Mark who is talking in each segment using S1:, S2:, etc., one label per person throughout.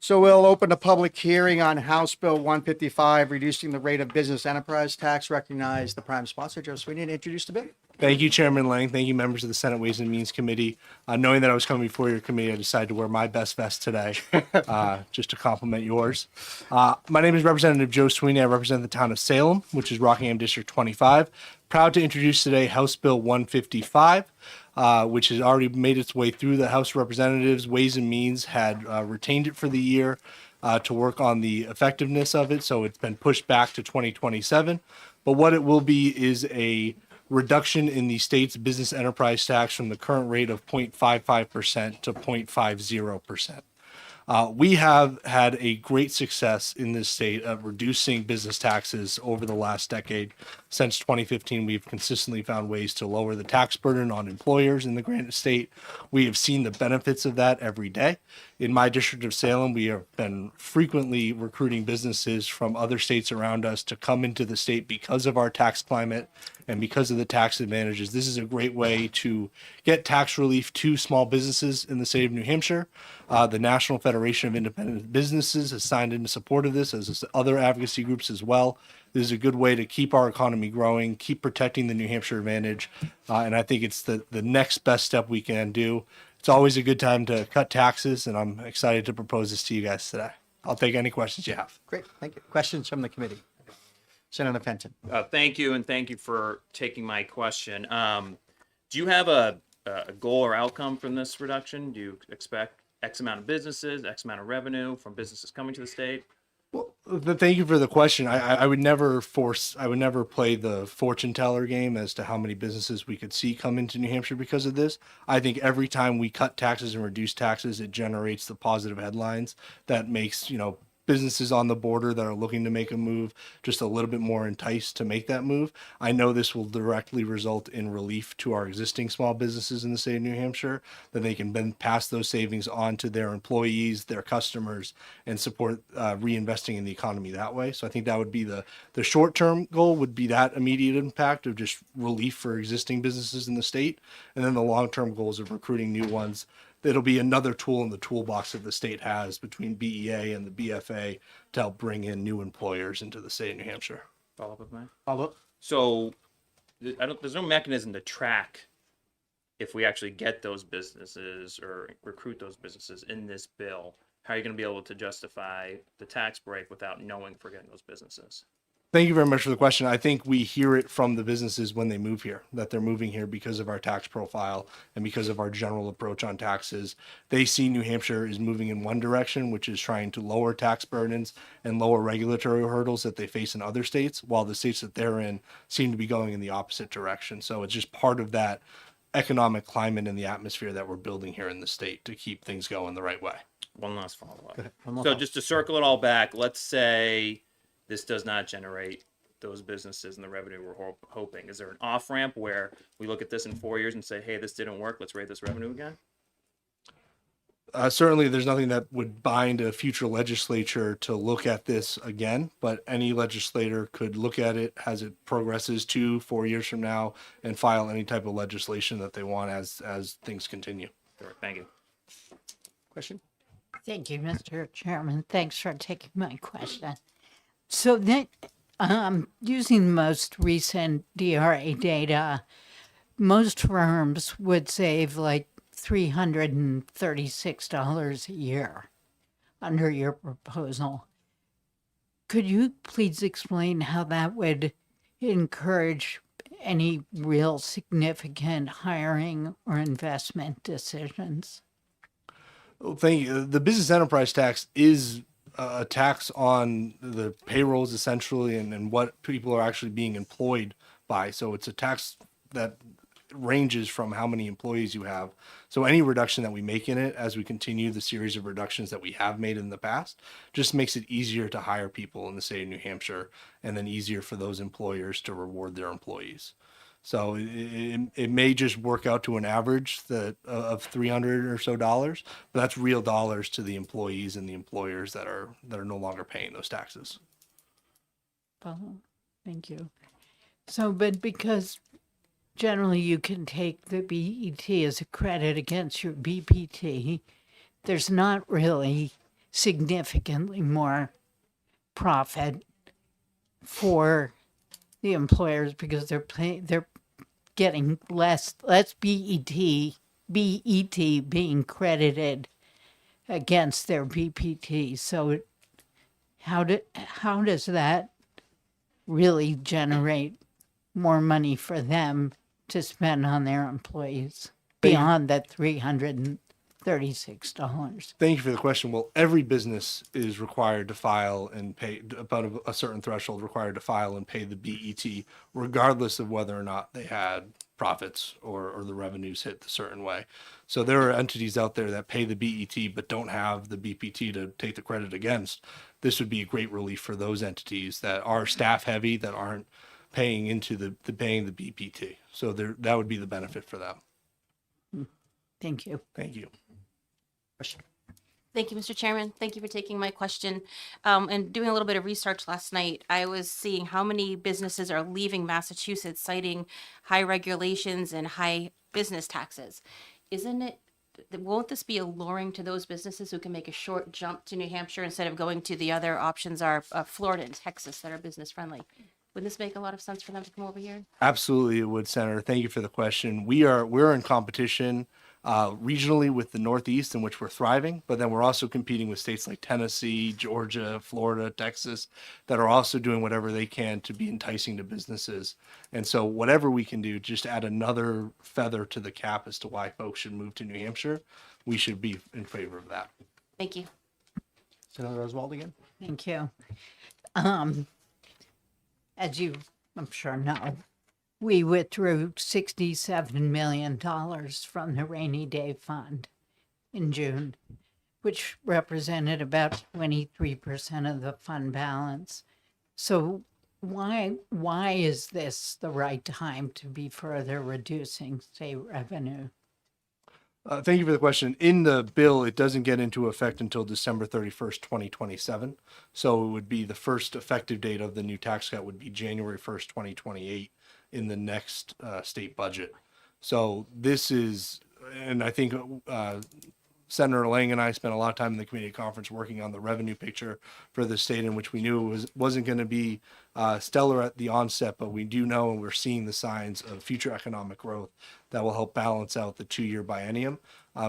S1: So we'll open a public hearing on House Bill 155, reducing the rate of business enterprise tax. Recognize the prime sponsor, Joe Sweeney, to introduce the bill.
S2: Thank you, Chairman Lang. Thank you, members of the Senate Ways and Means Committee. Knowing that I was coming before your committee, I decided to wear my best vest today, just to compliment yours. My name is Representative Joe Sweeney. I represent the town of Salem, which is Rockingham District 25. Proud to introduce today House Bill 155, which has already made its way through the House of Representatives. Ways and Means had retained it for the year to work on the effectiveness of it, so it's been pushed back to 2027. But what it will be is a reduction in the state's business enterprise tax from the current rate of 0.55% to 0.50%. We have had a great success in this state of reducing business taxes over the last decade. Since 2015, we've consistently found ways to lower the tax burden on employers in the Granite State. We have seen the benefits of that every day. In my district of Salem, we have been frequently recruiting businesses from other states around us to come into the state because of our tax climate and because of the tax advantages. This is a great way to get tax relief to small businesses in the state of New Hampshire. The National Federation of Independent Businesses has signed in support of this, as other advocacy groups as well. This is a good way to keep our economy growing, keep protecting the New Hampshire advantage, and I think it's the next best step we can do. It's always a good time to cut taxes, and I'm excited to propose this to you guys today. I'll take any questions you have.
S1: Great, thank you. Questions from the committee? Senator Fenton.
S3: Thank you, and thank you for taking my question. Do you have a goal or outcome from this reduction? Do you expect X amount of businesses, X amount of revenue from businesses coming to the state?
S2: Well, thank you for the question. I would never play the fortune teller game as to how many businesses we could see come into New Hampshire because of this. I think every time we cut taxes and reduce taxes, it generates the positive headlines that makes, businesses on the border that are looking to make a move just a little bit more enticed to make that move. I know this will directly result in relief to our existing small businesses in the state of New Hampshire, that they can then pass those savings on to their employees, their customers, and support reinvesting in the economy that way. So I think that would be the short-term goal, would be that immediate impact of just relief for existing businesses in the state. And then the long-term goals of recruiting new ones. It'll be another tool in the toolbox that the state has between BEA and the BFA to help bring in new employers into the state of New Hampshire.
S3: Follow up with me.
S1: Follow up.
S3: So, there's no mechanism to track if we actually get those businesses or recruit those businesses in this bill. How are you going to be able to justify the tax break without knowing if we're getting those businesses?
S2: Thank you very much for the question. I think we hear it from the businesses when they move here, that they're moving here because of our tax profile and because of our general approach on taxes. They see New Hampshire is moving in one direction, which is trying to lower tax burdens and lower regulatory hurdles that they face in other states, while the states that they're in seem to be going in the opposite direction. So it's just part of that economic climate and the atmosphere that we're building here in the state to keep things going the right way.
S3: One last follow-up.
S1: One more
S3: So
S1: follow-up.
S3: just to circle it all back, let's say this does not generate those businesses and the revenue we're hoping. Is there an off-ramp where we look at this in 4 years and say, hey, this didn't work, let's raise this revenue again?
S2: Certainly, there's nothing that would bind a future legislature to look at this again, but any legislator could look at it as it progresses 2-4 years from now and file any type of legislation that they want as things continue.
S3: Sure, thank you.
S1: Question?
S4: Thank you, Mr. Chairman. Thanks for taking my question. So then, using the most recent DRA data, most firms would save like $336 a year under your proposal. Could you please explain how that would encourage any real significant hiring or investment decisions?
S2: Well, thank you. The business enterprise tax is a tax on the payrolls essentially and what people are actually being employed by. So it's a tax that ranges from how many employees you have. So any reduction that we make in it, as we continue the series of reductions that we have made in the past, just makes it easier to hire people in the state of New Hampshire, and then easier for those employers to reward their employees. So it may just work out to an average of $300 or so, but that's real dollars to the employees and the employers that are no longer paying those taxes.
S4: Oh, thank you. So, but because generally you can take the BET as a credit against your BPT, there's not really significantly more profit for the employers because they're getting less BET being credited against their BPT. So how does that really generate more money for them to spend on their employees beyond that $336?
S2: Thank you for the question. Well, every business is required to file and pay about a certain threshold required to file and pay the BET, regardless of whether or not they had profits or the revenues hit a certain way. So there are entities out there that pay the BET but don't have the BPT to take the credit against. This would be a great relief for those entities that are staff heavy that aren't paying into the paying the BPT. So that would be the benefit for them.
S4: Thank you.
S2: Thank you.
S1: Question?
S5: Thank you, Mr. Chairman. Thank you for taking my question. And doing a little bit of research last night, I was seeing how many businesses are leaving Massachusetts citing high regulations and high business taxes. Won't this be alluring to those businesses who can make a short jump to New Hampshire instead of going to the other options are Florida and Texas that are business friendly? Would this make a lot of sense for them to come over here?
S2: Absolutely, it would, Senator. Thank you for the question. We're in competition regionally with the Northeast, in which we're thriving, but then we're also competing with states like Tennessee, Georgia, Florida, Texas, that are also doing whatever they can to be enticing to businesses. And so, whatever we can do, just add another feather to the cap as to why folks should move to New Hampshire, we should be in favor of that.
S5: Thank you.
S1: Senator Oswald again?
S4: Thank you. As you, I'm sure, know, we withdrew $67 million from the rainy day fund in June, which represented about 23% of the fund balance. So why is this the right time to be further reducing state revenue?
S2: Thank you for the question. In the bill, it doesn't get into effect until December 31st, 2027. So it would be the first effective date of the new tax cut would be January 1st, 2028 in the next state budget. So this is, and I think Senator Lang and I spent a lot of time in the committee conference working on the revenue picture for the state, in which we knew it wasn't going to be stellar at the onset, but we do know and we're seeing the signs of future economic growth that will help balance out the 2-year biennium,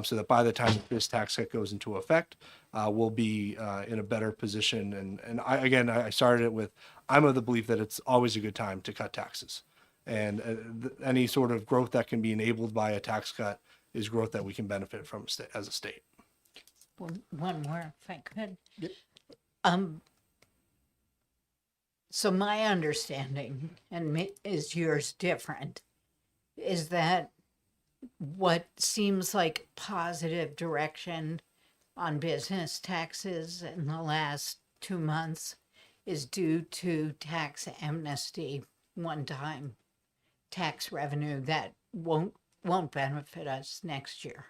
S2: so that by the time this tax cut goes into effect, we'll be in a better position. And I started it with, I'm of the belief that it's always a good time to cut taxes, and any sort of growth that can be enabled by a tax cut is growth that we can benefit from as a state.
S4: One more, if I could.
S1: Yep.
S4: So my understanding, and is yours different, is that what seems like positive direction on business taxes in the last 2 months is due to tax amnesty, one-time tax revenue that won't benefit us next year.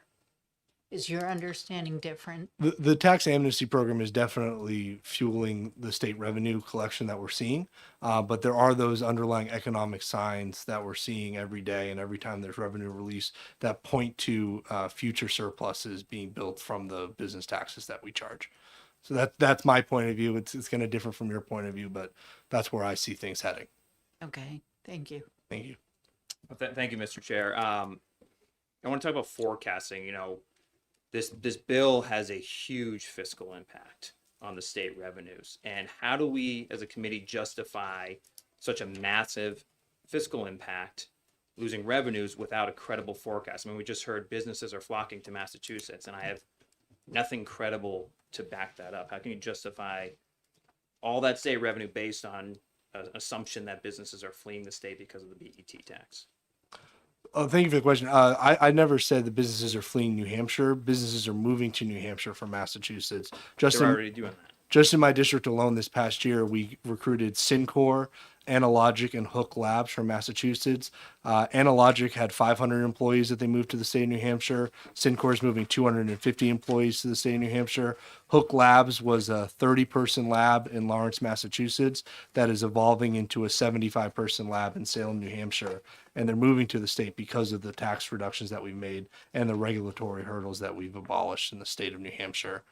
S4: Is your understanding different?
S2: The tax amnesty program is definitely fueling the state revenue collection that we're seeing, but there are those underlying economic signs that we're seeing every day and every time there's revenue release that point to future surpluses being built from the business taxes that we charge. So that's my point of view. It's going to differ from your point of view, but that's where I see things heading.
S4: Okay, thank you.
S2: Thank you.
S3: Well, thank you, Mr. Chair. I want to talk about forecasting. This bill has a huge fiscal impact on the state revenues. And how do we, as a committee, justify such a massive fiscal impact, losing revenues without a credible forecast? I mean, we just heard businesses are flocking to Massachusetts, and I have nothing credible to back that up. How can you justify all that state revenue based on an assumption that businesses are fleeing the state because of the BET tax?
S2: Oh, thank you for the question. I never said the businesses are fleeing New Hampshire. Businesses are moving to New Hampshire from Massachusetts.
S3: They're already doing that.
S2: Just in my district alone this past year, we recruited Syncor Analogic and Hook Labs from Massachusetts. Analogic had 500 employees that they moved to the state of New Hampshire. Syncor is moving 250 employees to the state of New Hampshire. Hook Labs was a 30-person lab in Lawrence, Massachusetts that is evolving into a 75-person lab in Salem, New Hampshire. And they're moving to the state because of the tax reductions that we've made and the regulatory hurdles that we've abolished in the state of New Hampshire.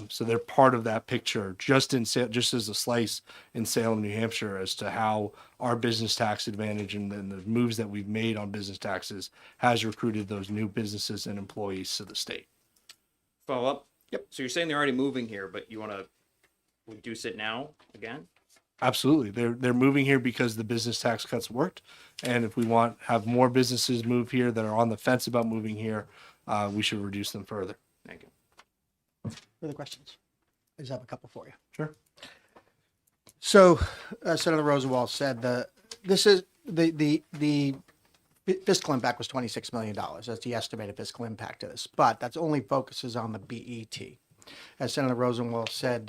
S2: So they're part of that picture, just as a slice in Salem, New Hampshire, as to how our business tax advantage and the moves that we've made on business taxes has recruited those new businesses and employees to the state.
S3: Follow up? Yep. So you're saying they're already moving here, but you want to reduce it now again?
S2: Absolutely, they're moving here because the business tax cuts worked, and if we have more businesses move here that are on the fence about moving here, we should reduce them further.
S3: Thank you.
S1: Further questions? I just have a couple for you.
S2: Sure.
S1: So, Senator Rosenwald said this is the fiscal impact was $26 million. That's the estimated fiscal impact of this, but that's only focuses on the BET. As Senator Rosenwald said,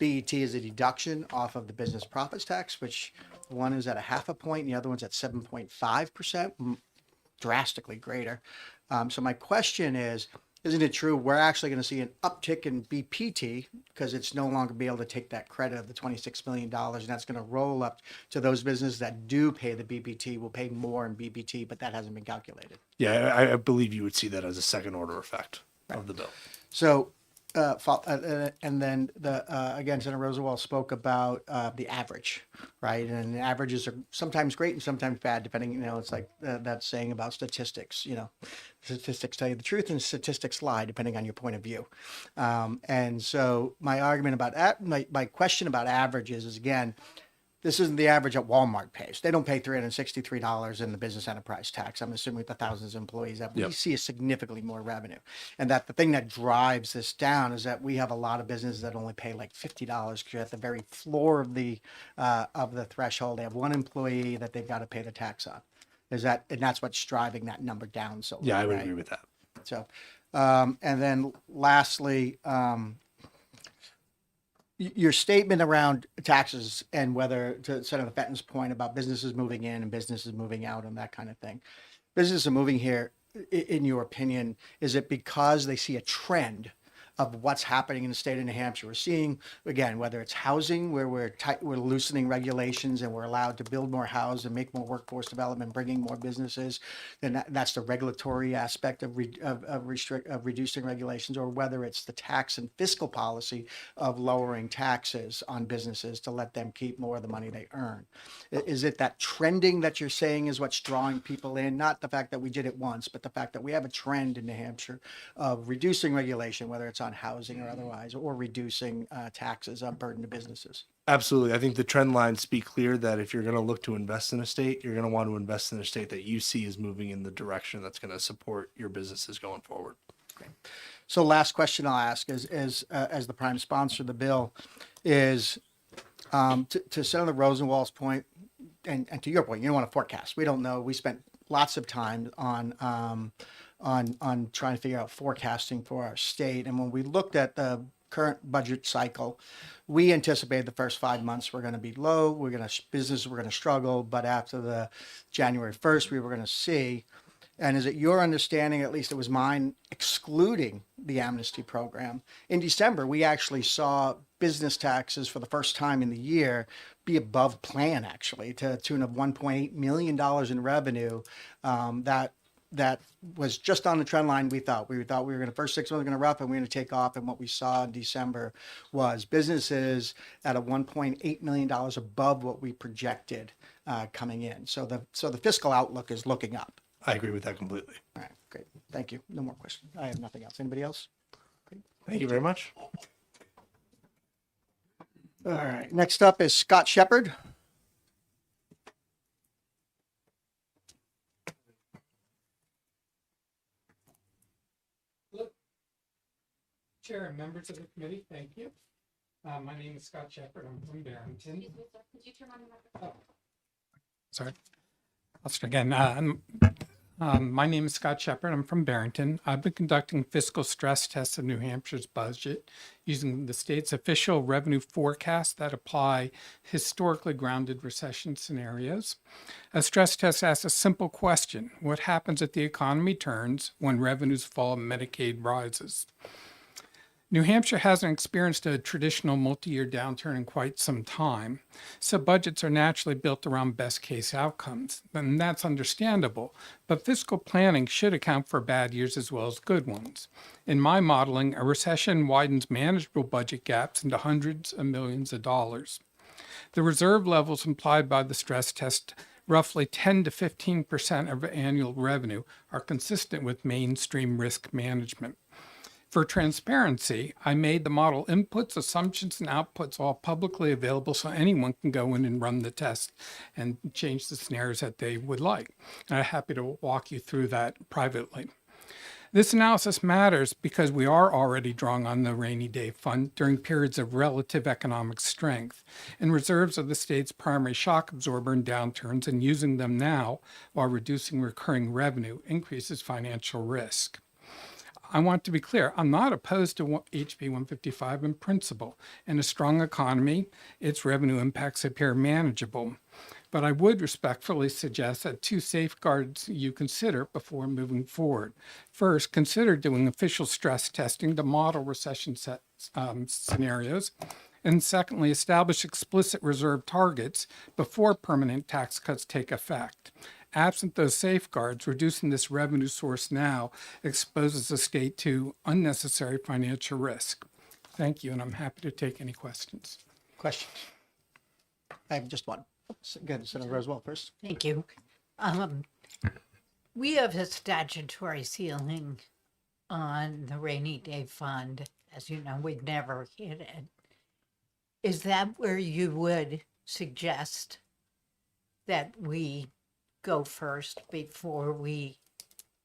S1: BET is a deduction off of the business profits tax, which one is at 0.5 point, and the other one's at 7.5%, drastically greater. So my question is, isn't it true we're actually going to see an uptick in BPT because it's no longer be able to take that credit of the $26 million, and that's going to roll up to those businesses that do pay the BPT will pay more in BPT, but that hasn't been calculated.
S2: Yeah, I believe you would see that as a second order effect of the bill.
S1: So, and then again, Senator Rosenwald spoke about the average, right? And averages are sometimes great and sometimes bad, depending. It's like that saying about statistics. Statistics tell you the truth, and statistics lie, depending on your point of view. And so, my argument about my question about averages is, again, this isn't the average that Walmart pays. They don't pay $363 in the business enterprise tax. I'm assuming with the thousands of employees that we see a significantly more revenue. And that the thing that drives this down is that we have a lot of businesses that only pay like $50 because you're at the very floor of the threshold. They have one employee that they've got to pay the tax on. And that's what's driving that number down so low.
S2: Yeah, I would
S1: right?
S2: agree with that.
S1: So, and then lastly, your statement around taxes and whether, to Senator Fenton's point about businesses moving in and businesses moving out and that kind of thing. Businesses are moving here, in your opinion, is it because they see a trend of what's happening in the state of New Hampshire? We're seeing, again, whether it's housing, where we're loosening regulations and we're allowed to build more houses and make more workforce development, bringing more businesses, then that's the regulatory aspect of reducing regulations, or whether it's the tax and fiscal policy of lowering taxes on businesses to let them keep more of the money they earn. Is it that trending that you're saying is what's drawing people in? Not the fact that we did it once, but the fact that we have a trend in New Hampshire of reducing regulation, whether it's on housing or otherwise, or reducing taxes on burden to businesses.
S2: Absolutely. I think the trend lines speak clear that if you're going to look to invest in a state, you're going to want to invest in a state that you see is moving in the direction that's going to support your businesses going forward.
S1: Great. So last question I'll ask is as the prime sponsor of the bill is to Senator Rosenwald's point and to your point, you don't want to forecast. We don't know. We spent lots of time on trying to figure out forecasting for our state. And when we looked at the current budget cycle, we anticipated the first 5 months were going to be low. Businesses were going to struggle, but after the January 1st, we were going to see. And is it your understanding, at least it was mine, excluding the amnesty program, in December, we actually saw business taxes for the first time in the year be above plan, actually, to the tune of $1.8 million in revenue. That was just on the trend line we thought. We thought we were going to, first 6 months, going to rough and we're going to take off. And what we saw in December was businesses at a $1.8 million above what we projected coming in. So the fiscal outlook is looking up.
S2: I agree with that completely.
S1: All right, great. Thank you. No more questions. I have nothing else. Anybody else?
S2: Thank you very much.
S1: All right. Next up is Scott Shepard.
S6: Chair and members of the committee, thank you. My name is Scott Shepard. I'm from Barrington. Sorry. I'll start again. My name is Scott Shepard. I'm from Barrington. I've been conducting fiscal stress tests of New Hampshire's budget using the state's official revenue forecasts that apply historically grounded recession scenarios. A stress test asks a simple question: what happens if the economy turns when revenues fall and Medicaid rises? New Hampshire hasn't experienced a traditional multi-year downturn in quite some time, so budgets are naturally built around best case outcomes, and that's understandable, but fiscal planning should account for bad years as well as good ones. In my modeling, a recession widens manageable budget gaps into hundreds of millions of dollars. The reserve levels implied by the stress test, roughly 10 to 15% of annual revenue, are consistent with mainstream risk management. For transparency, I made the model inputs, assumptions, and outputs all publicly available so anyone can go in and run the test and change the scenarios that they would like. And I'm happy to walk you through that privately. This analysis matters because we are already drawing on the rainy day fund during periods of relative economic strength, and reserves are the state's primary shock absorber in downturns, and using them now while reducing recurring revenue increases financial risk. I want to be clear, I'm not opposed to HB 155 in principle. In a strong economy, its revenue impacts appear manageable. But I would respectfully suggest that two safeguards you consider before moving forward. First, consider doing official stress testing to model recession scenarios. And secondly, establish explicit reserve targets before permanent tax cuts take effect. Absent those safeguards, reducing this revenue source now exposes the state to unnecessary financial risk. Thank you, and I'm happy to take any questions.
S1: Questions? I have just one. Good, Senator Rosewell first.
S4: Thank you. We have a statutory ceiling on the rainy day fund. As you know, we've never hit it. Is that where you would suggest that we go first before we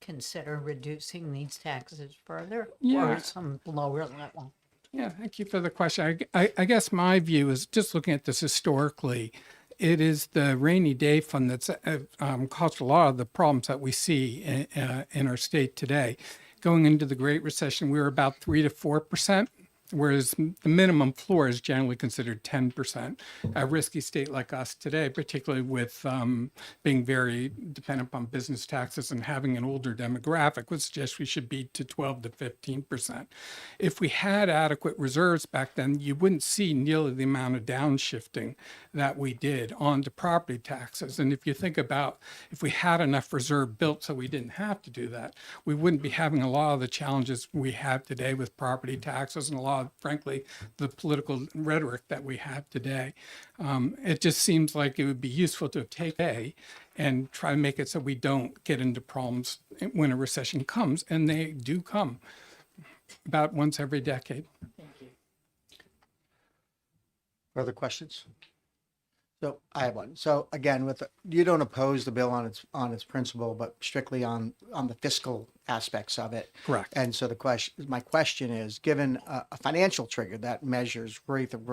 S4: consider reducing these taxes further?
S6: Yeah.
S4: Or some lower level?
S6: Yeah, thank you for the question. I guess my view is, just looking at this historically, it is the rainy day fund that's caused a lot of the problems that we see in our state today. Going into the Great Recession, we were about 3 to 4%. Whereas the minimum floor is generally considered 10%. A risky state like us today, particularly with being very dependent upon business taxes and having an older demographic, would suggest we should be to 12 to 15%. If we had adequate reserves back then, you wouldn't see nearly the amount of downshifting that we did onto property taxes. And if you think about if we had enough reserve built so we didn't have to do that, we wouldn't be having a lot of the challenges we have today with property taxes and a lot, frankly, the political rhetoric that we have today. It just seems like it would be useful to take a and try to make it so we don't get into problems when a recession comes, and they do come about once every decade.
S1: Further questions? So I have one. So again, you don't oppose the bill on its principle, but strictly on the fiscal aspects of it.
S6: Correct.
S1: And so my question is, given a financial trigger that measures rate of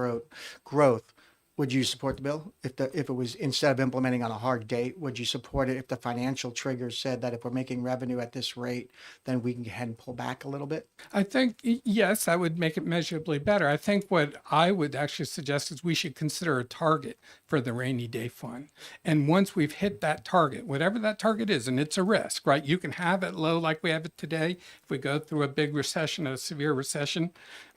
S1: growth, would you support the bill? If it was, instead of implementing on a hard date, would you support it if the financial trigger said that if we're making revenue at this rate, then we can go ahead and pull back a little bit?
S6: I think, yes, that would make it measurably better. I think what I would actually suggest is we should consider a target for the rainy day fund. And once we've hit that target, whatever that target is, and it's a risk, right? You can have it low like we have it today. If we go through a big recession, a severe recession,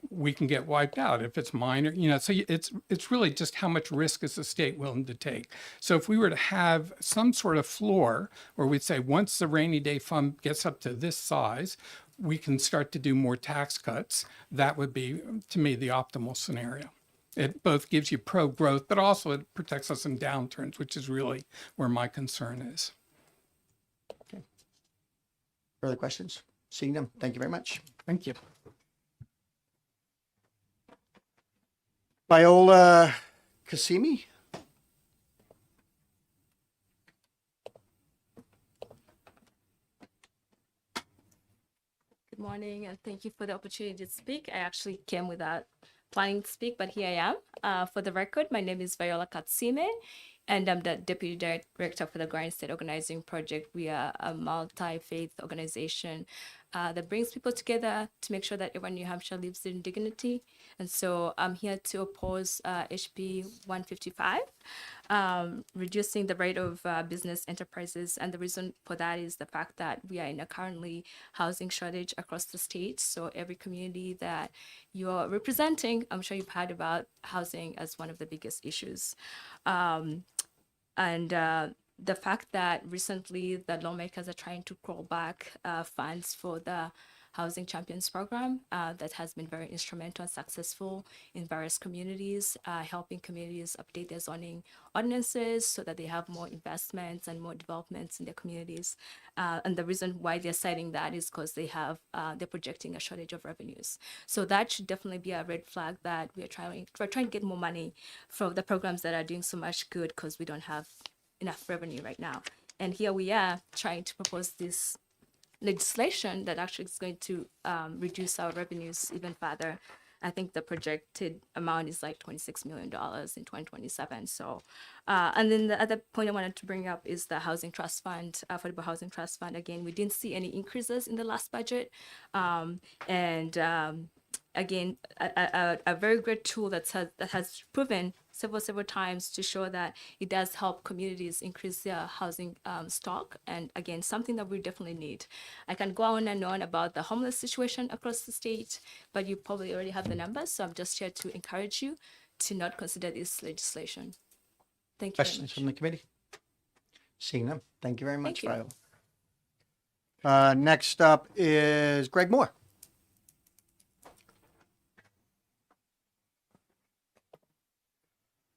S6: we can get wiped out. If it's minor, so it's really just how much risk is the state willing to take. So if we were to have some sort of floor where we'd say once the rainy day fund gets up to this size, we can start to do more tax cuts, that would be, to me, the optimal scenario. It both gives you pro-growth, but also it protects us in downturns, which is really where my concern is.
S1: Further questions? Seeing them. Thank you very much.
S6: Thank you.
S1: Viola Cassimi?
S7: Good morning, and thank you for the opportunity to speak. I actually came without planning to speak, but here I am. For the record, my name is Viola Katsime, and I'm the Deputy Director for the Grind State Organizing Project. We are a multi-faith organization that brings people together to make sure that everyone in New Hampshire lives in dignity. And so I'm here to oppose HB 155, reducing the rate of business enterprises. And the reason for that is the fact that we are in a currently housing shortage across the state. So every community that you're representing, I'm sure you've heard about housing as one of the biggest issues. And the fact that recently the lawmakers are trying to crawl back funds for the Housing Champions program that has been very instrumental and successful in various communities, helping communities update their zoning ordinances so that they have more investments and more developments in their communities. And the reason why they're citing that is because they're projecting a shortage of revenues. So that should definitely be a red flag that we're trying to get more money from the programs that are doing so much good because we don't have enough revenue right now. And here we are trying to propose this legislation that actually is going to reduce our revenues even further. I think the projected amount is like $26 million in 2027. So, and then the other point I wanted to bring up is the Housing Trust Fund, Affordable Housing Trust Fund. Again, we didn't see any increases in the last budget. Again, a very great tool that has proven several times to show that it does help communities increase their housing stock. And again, something that we definitely need. I can go on and on about the homeless situation across the state, but you probably already have the numbers. So I'm just here to encourage you to not consider this legislation. Thank you very
S1: Questions
S7: much.
S1: from the committee? Seeing them. Thank you very much,
S7: Thank you.
S1: Viola. Next up is Greg Moore.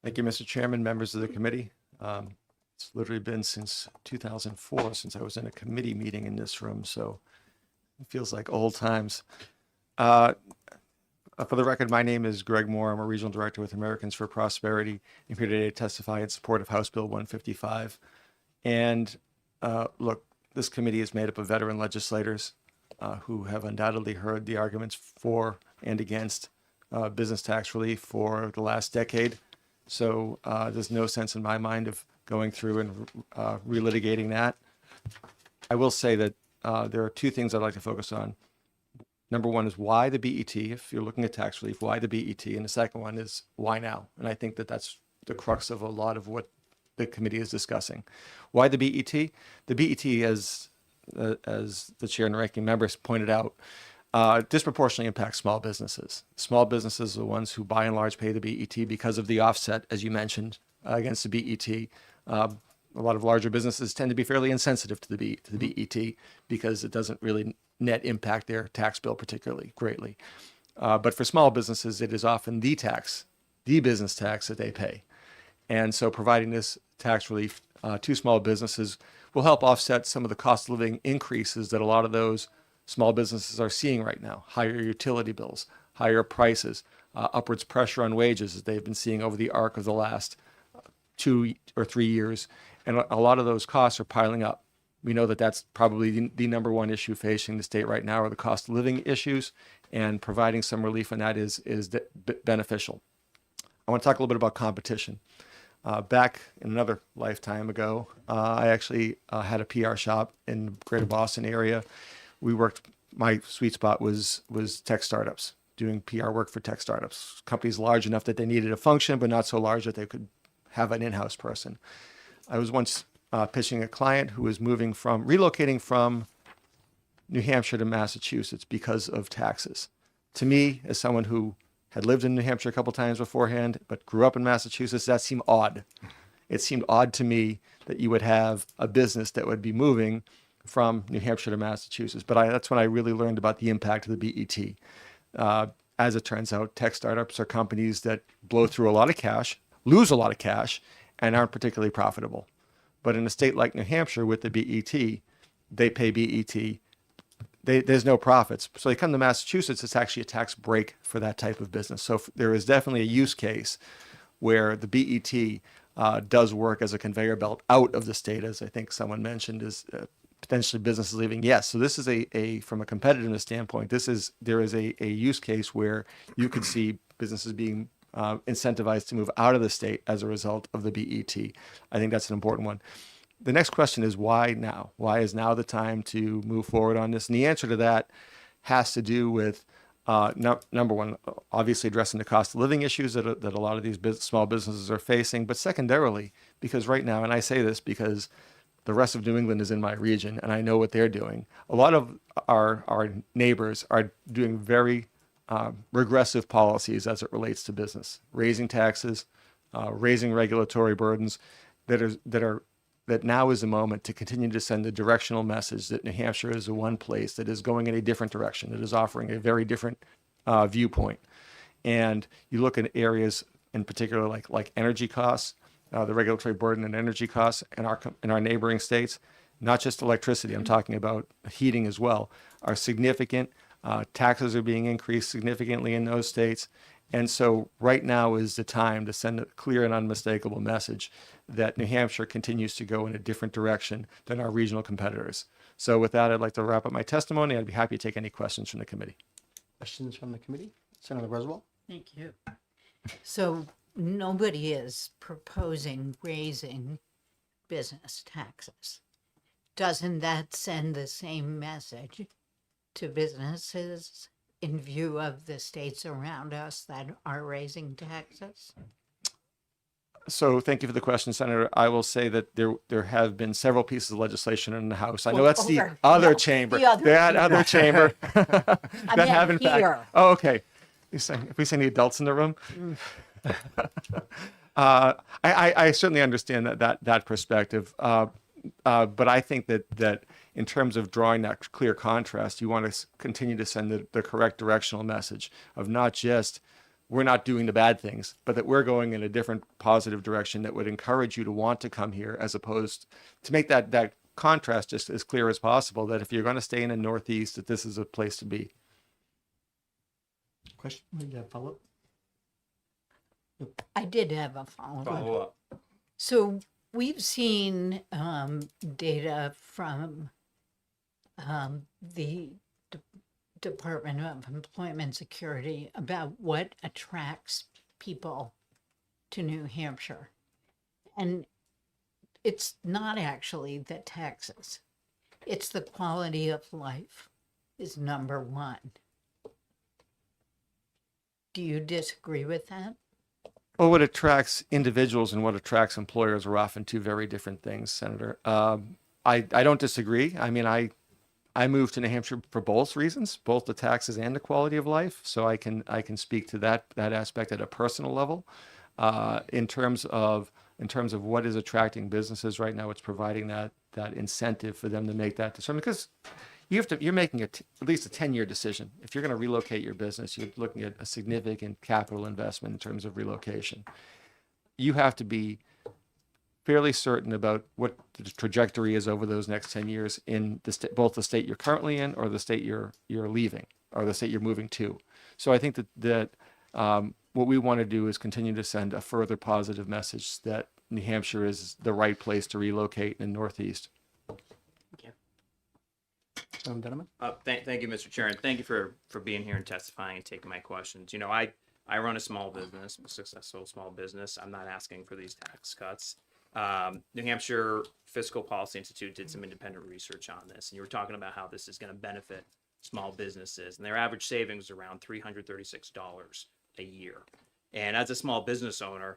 S8: Thank you, Mr. Chairman, members of the committee. It's literally been since 2004 since I was in a committee meeting in this room, so it feels like old times. For the record, my name is Greg Moore. I'm a regional director with Americans for Prosperity. I'm here today to testify in support of House Bill 155. And look, this committee is made up of veteran legislators who have undoubtedly heard the arguments for and against business tax relief for the last decade. So there's no sense in my mind of going through and relitigating that. I will say that there are two things I'd like to focus on. Number one is why the BET, if you're looking at tax relief, why the BET? And the second one is why now? And I think that that's the crux of a lot of what the committee is discussing. Why the BET? The BET, as the chair and ranking members pointed out, disproportionately impacts small businesses. Small businesses are the ones who by and large pay the BET because of the offset, as you mentioned, against the BET. A lot of larger businesses tend to be fairly insensitive to the BET because it doesn't really net impact their tax bill particularly greatly. But for small businesses, it is often the business tax that they pay. And so providing this tax relief to small businesses will help offset some of the cost of living increases that a lot of those small businesses are seeing right now. Higher utility bills, higher prices, upwards pressure on wages as they've been seeing over the arc of the last 2 or 3 years. And a lot of those costs are piling up. We know that that's probably the number one issue facing the state right now are the cost of living issues, and providing some relief on that is beneficial. I want to talk a little bit about competition. Back in another lifetime ago, I actually had a PR shop in the greater Boston area. My sweet spot was tech startups, doing PR work for tech startups, companies large enough that they needed a function, but not so large that they could have an in-house person. I was once pitching a client who was relocating from New Hampshire to Massachusetts because of taxes. To me, as someone who had lived in New Hampshire a couple times beforehand, but grew up in Massachusetts, that seemed odd. It seemed odd to me that you would have a business that would be moving from New Hampshire to Massachusetts. But that's when I really learned about the impact of the BET. As it turns out, tech startups are companies that blow through a lot of cash, lose a lot of cash, and aren't particularly profitable. But in a state like New Hampshire with the BET, they pay BET. There's no profits. So they come to Massachusetts, it's actually a tax break for that type of business. So there is definitely a use case where the BET does work as a conveyor belt out of the state, as I think someone mentioned, is potentially businesses leaving. Yes. So this is from a competitiveness standpoint, there is a use case where you could see businesses being incentivized to move out of the state as a result of the BET. I think that's an important one. The next question is why now? Why is now the time to move forward on this? And the answer to that has to do with number one, obviously addressing the cost of living issues that a lot of these small businesses are facing, but secondarily, because right now, and I say this because the rest of New England is in my region and I know what they're doing. A lot of our neighbors are doing very regressive policies as it relates to business, raising taxes, raising regulatory burdens that now is the moment to continue to send a directional message that New Hampshire is the one place that is going in a different direction, that is offering a very different viewpoint. And you look at areas in particular like energy costs, the regulatory burden and energy costs in our neighboring states, not just electricity, I'm talking about heating as well, are significant. Taxes are being increased significantly in those states. And so right now is the time to send a clear and unmistakable message that New Hampshire continues to go in a different direction than our regional competitors. So with that, I'd like to wrap up my testimony. I'd be happy to take any questions from the committee.
S1: Questions from the committee? Senator Roosevelt?
S4: Thank you. So nobody is proposing raising business taxes. Doesn't that send the same message to businesses in view of the states around us that are raising taxes?
S8: So thank you for the question, Senator. I will say that there have been several pieces of legislation in the House. I know
S4: Well,
S8: that's the
S4: over-
S8: other
S4: no,
S8: chamber.
S4: the other
S8: That
S4: chamber.
S8: other chamber.
S4: I
S8: that have in
S4: meant here.
S8: fact. Oh, okay. If we say the adults in the room. I certainly understand that perspective. But I think that in terms of drawing that clear contrast, you want to continue to send the correct directional message of not just we're not doing the bad things, but that we're going in a different positive direction that would encourage you to want to come here, as opposed to make that contrast just as clear as possible, that if you're going to stay in the Northeast, that this is a place to be.
S1: Question? You have follow-up?
S4: I did have a follow-up.
S3: Follow up.
S4: So we've seen data from the Department of Employment Security about what attracts people to New Hampshire. And it's not actually the taxes. It's the quality of life is number one. Do you disagree with that?
S8: Well, what attracts individuals and what attracts employers are often two very different things, Senator. I don't disagree. I mean, I moved to New Hampshire for both reasons, both the taxes and the quality of life. So I can speak to that aspect at a personal level. In terms of what is attracting businesses right now, it's providing that incentive for them to make that decision, because you're making at least a 10-year decision. If you're going to relocate your business, you're looking at a significant capital investment in terms of relocation. You have to be fairly certain about what the trajectory is over those next 10 years in both the state you're currently in, or the state you're leaving, or the state you're moving to. So I think that what we want to do is continue to send a further positive message that New Hampshire is the right place to relocate in the Northeast.
S1: Gentlemen?
S3: Thank you, Mr. Chair, and thank you for being here and testifying and taking my questions. You know, I run a small business, a successful small business. I'm not asking for these tax cuts. New Hampshire Fiscal Policy Institute did some independent research on this, and you were talking about how this is going to benefit small businesses, and their average savings is around $336 a year. And as a small business owner,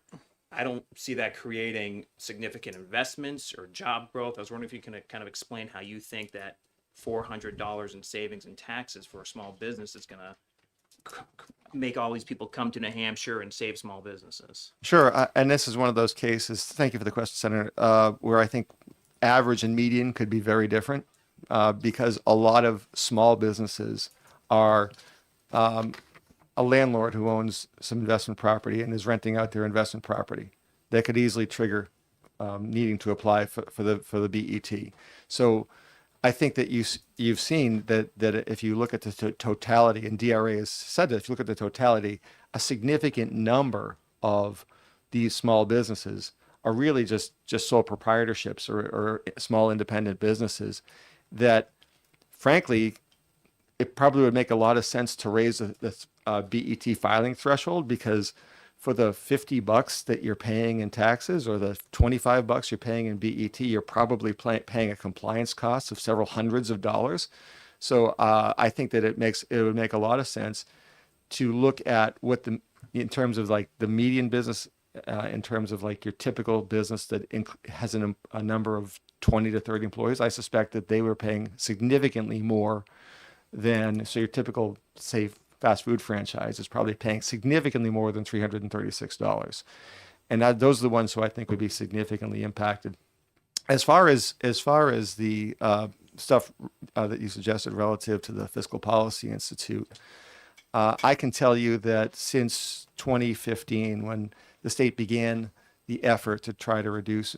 S3: I don't see that creating significant investments or job growth. I was wondering if you can kind of explain how you think that $400 in savings and taxes for a small business is going to make all these people come to New Hampshire and save small businesses.
S8: Sure, and this is one of those cases, thank you for the question, Senator, where I think average and median could be very different, because a lot of small businesses are a landlord who owns some investment property and is renting out their investment property. That could easily trigger needing to apply for the BET. So I think that you've seen that if you look at the totality, and DRA has said that if you look at the totality, a significant number of these small businesses are really just sole proprietorships or small independent businesses that, frankly, it probably would make a lot of sense to raise the BET filing threshold, because for the $50 that you're paying in taxes or the $25 you're paying in BET, you're probably paying a compliance cost of several hundreds of dollars. So I think that it would make a lot of sense to look at what in terms of like the median business, in terms of like your typical business that has a number of 20 to 30 employees. I suspect that they were paying significantly more than, so your typical, say, fast food franchise is probably paying significantly more than $336. And those are the ones who I think would be significantly impacted. As far as the stuff that you suggested relative to the Fiscal Policy Institute, I can tell you that since 2015, when the state began the effort to try to reduce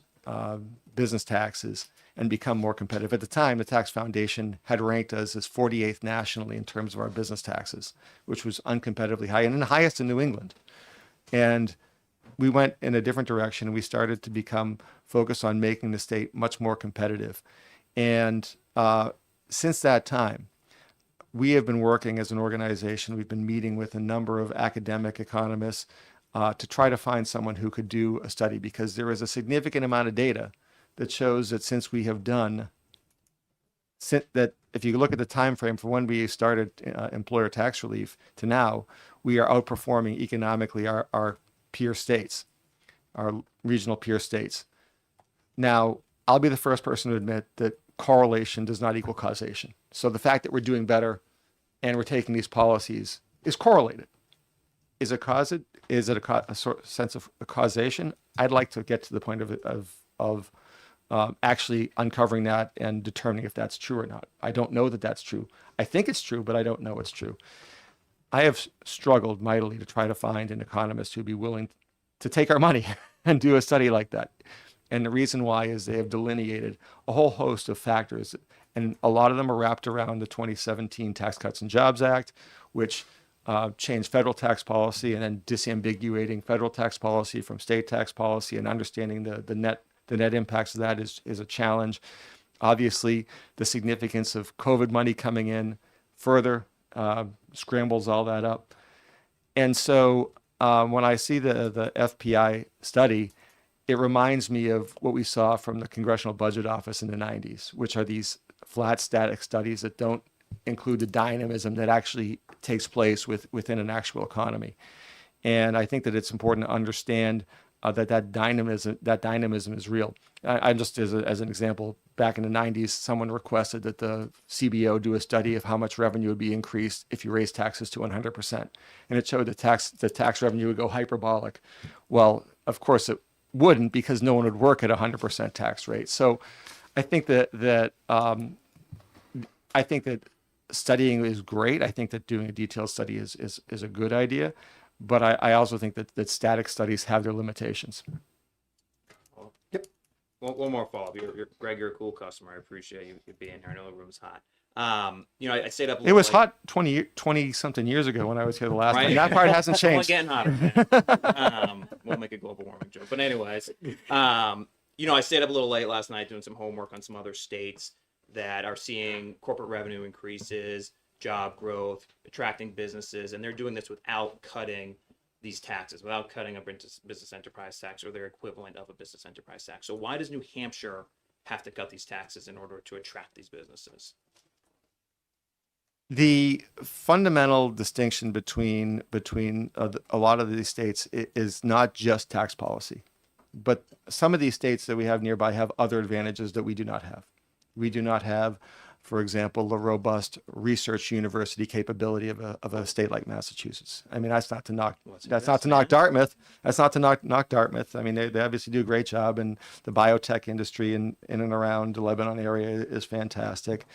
S8: business taxes and become more competitive. At the time, the Tax Foundation had ranked us as 48th nationally in terms of our business taxes, which was uncompetitively high and the highest in New England. And we went in a different direction. We started to become focused on making the state much more competitive. And since that time, we have been working as an organization. We've been meeting with a number of academic economists to try to find someone who could do a study, because there is a significant amount of data that shows that since we have done, that if you look at the time frame for when we started employer tax relief to now, we are outperforming economically our peer states, our regional peer states. Now, I'll be the first person to admit that correlation does not equal causation. So the fact that we're doing better and we're taking these policies is correlated. Is it a sense of causation? I'd like to get to the point of actually uncovering that and determining if that's true or not. I don't know that that's true. I think it's true, but I don't know it's true. I have struggled mightily to try to find an economist who'd be willing to take our money and do a study like that. And the reason why is they have delineated a whole host of factors, and a lot of them are wrapped around the 2017 Tax Cuts and Jobs Act, which changed federal tax policy and then disambiguating federal tax policy from state tax policy, and understanding the net impacts of that is a challenge. Obviously, the significance of COVID money coming in further scrambles all that up. And so when I see the FPI study, it reminds me of what we saw from the Congressional Budget Office in the 90s, which are these flat static studies that don't include the dynamism that actually takes place within an actual economy. And I think that it's important to understand that dynamism is real. I just, as an example, back in the 90s, someone requested that the CBO do a study of how much revenue would be increased if you raise taxes to 100%. And it showed the tax revenue would go hyperbolic. Well, of course it wouldn't, because no one would work at 100% tax rate. So I think that studying is great. I think that doing a detailed study is a good idea. But I also think that static studies have their limitations.
S1: Yep.
S3: One more follow-up. Greg, you're a cool customer. I appreciate you being here. I know the room's hot. I stayed up.
S8: It was hot 20 something years ago when I was here the last time. That part hasn't
S3: Only
S8: changed.
S3: getting hotter. We'll make a global warming joke. But anyways, I stayed up a little late last night doing some homework on some other states that are seeing corporate revenue increases, job growth, attracting businesses, and they're doing this without cutting these taxes, without cutting a business enterprise tax or their equivalent of a business enterprise tax. So why does New Hampshire have to cut these taxes in order to attract these businesses?
S8: The fundamental distinction between a lot of these states is not just tax policy, but some of these states that we have nearby have other advantages that we do not have. We do not have, for example, the robust research university capability of a state like Massachusetts. I mean, that's not to knock Dartmouth. That's not to knock Dartmouth. I mean, they obviously do a great job, and the biotech industry in and around the Lebanon area is fantastic.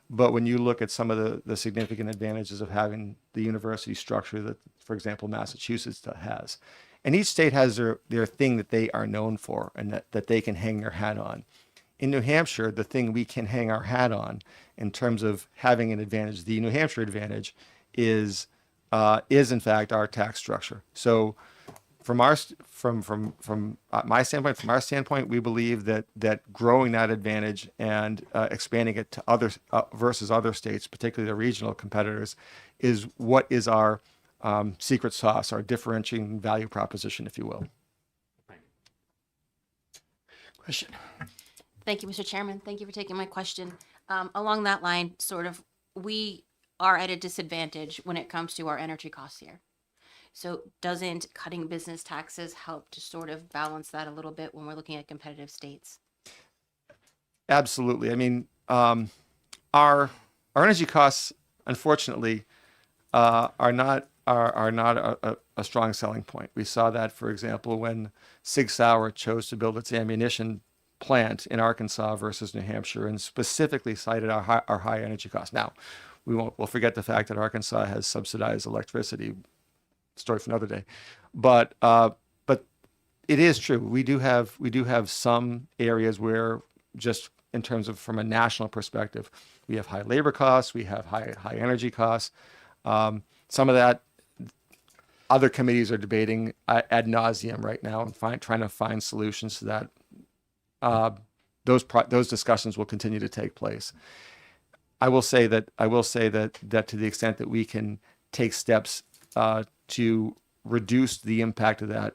S8: But when you look at some of the significant advantages of having the university structure that, for example, Massachusetts has, and each state has their thing that they are known for and that they can hang their hat on. In New Hampshire, the thing we can hang our hat on in terms of having an advantage, the New Hampshire advantage, is in fact our tax structure. So from my standpoint, from our standpoint, we believe that growing that advantage and expanding it to others versus other states, particularly the regional competitors, is what is our secret sauce, our differentiating value proposition, if you will.
S1: Question.
S5: Thank you, Mr. Chairman. Thank you for taking my question. Along that line, sort of, we are at a disadvantage when it comes to our energy costs here. So doesn't cutting business taxes help to sort of balance that a little bit when we're looking at competitive states?
S8: Absolutely. I mean, our energy costs, unfortunately, are not a strong selling point. We saw that, for example, when Sig Sauer chose to build its ammunition plant in Arkansas versus New Hampshire, and specifically cited our high energy costs. Now, we'll forget the fact that Arkansas has subsidized electricity. Story for another day, but it is true. We do have some areas where, just in terms of from a national perspective, we have high labor costs, we have high energy costs. Some of that other committees are debating ad nauseum right now and trying to find solutions to that. Those discussions will continue to take place. I will say that to the extent that we can take steps to reduce the impact of that,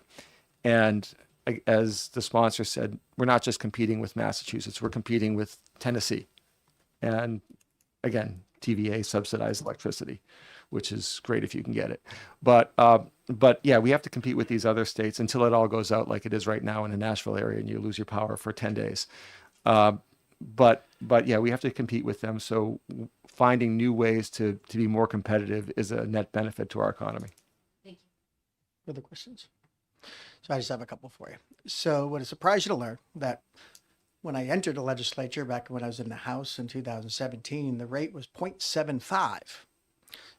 S8: and as the sponsor said, we're not just competing with Massachusetts, we're competing with Tennessee, and again, TVA subsidized electricity, which is great if you can get it. But yeah, we have to compete with these other states until it all goes out like it is right now in the Nashville area, and you lose your power for 10 days. But yeah, we have to compete with them. So finding new ways to be more competitive is a net benefit to our economy.
S5: Thank you.
S1: Further questions? So I just have a couple for you. So would it surprise you to learn that when I entered the legislature back when I was in the House in 2017, the rate was 0.75,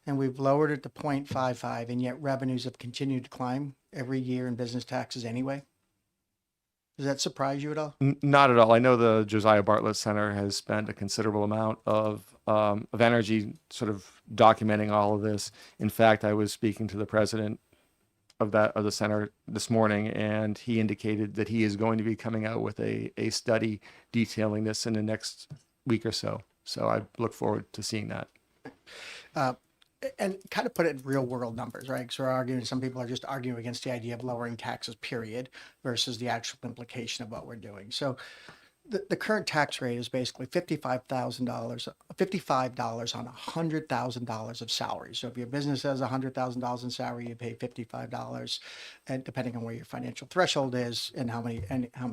S1: and we've lowered it to 0.55, and yet revenues have continued to climb every year in business taxes anyway? Does that surprise you at all?
S8: Not at all. I know the Josiah Bartlett Center has spent a considerable amount of energy sort of documenting all of this. In fact, I was speaking to the president of the center this morning, and he indicated that he is going to be coming out with a study detailing this in the next week or so. So I look forward to seeing that.
S1: And kind of put it in real world numbers, right? Because we're arguing, some people are just arguing against the idea of lowering taxes, period, versus the actual implication of what we're doing. So the current tax rate is basically $55 on $100,000 of salary. So if your business has $100,000 in salary, you pay $55, and depending on where your financial threshold is and how many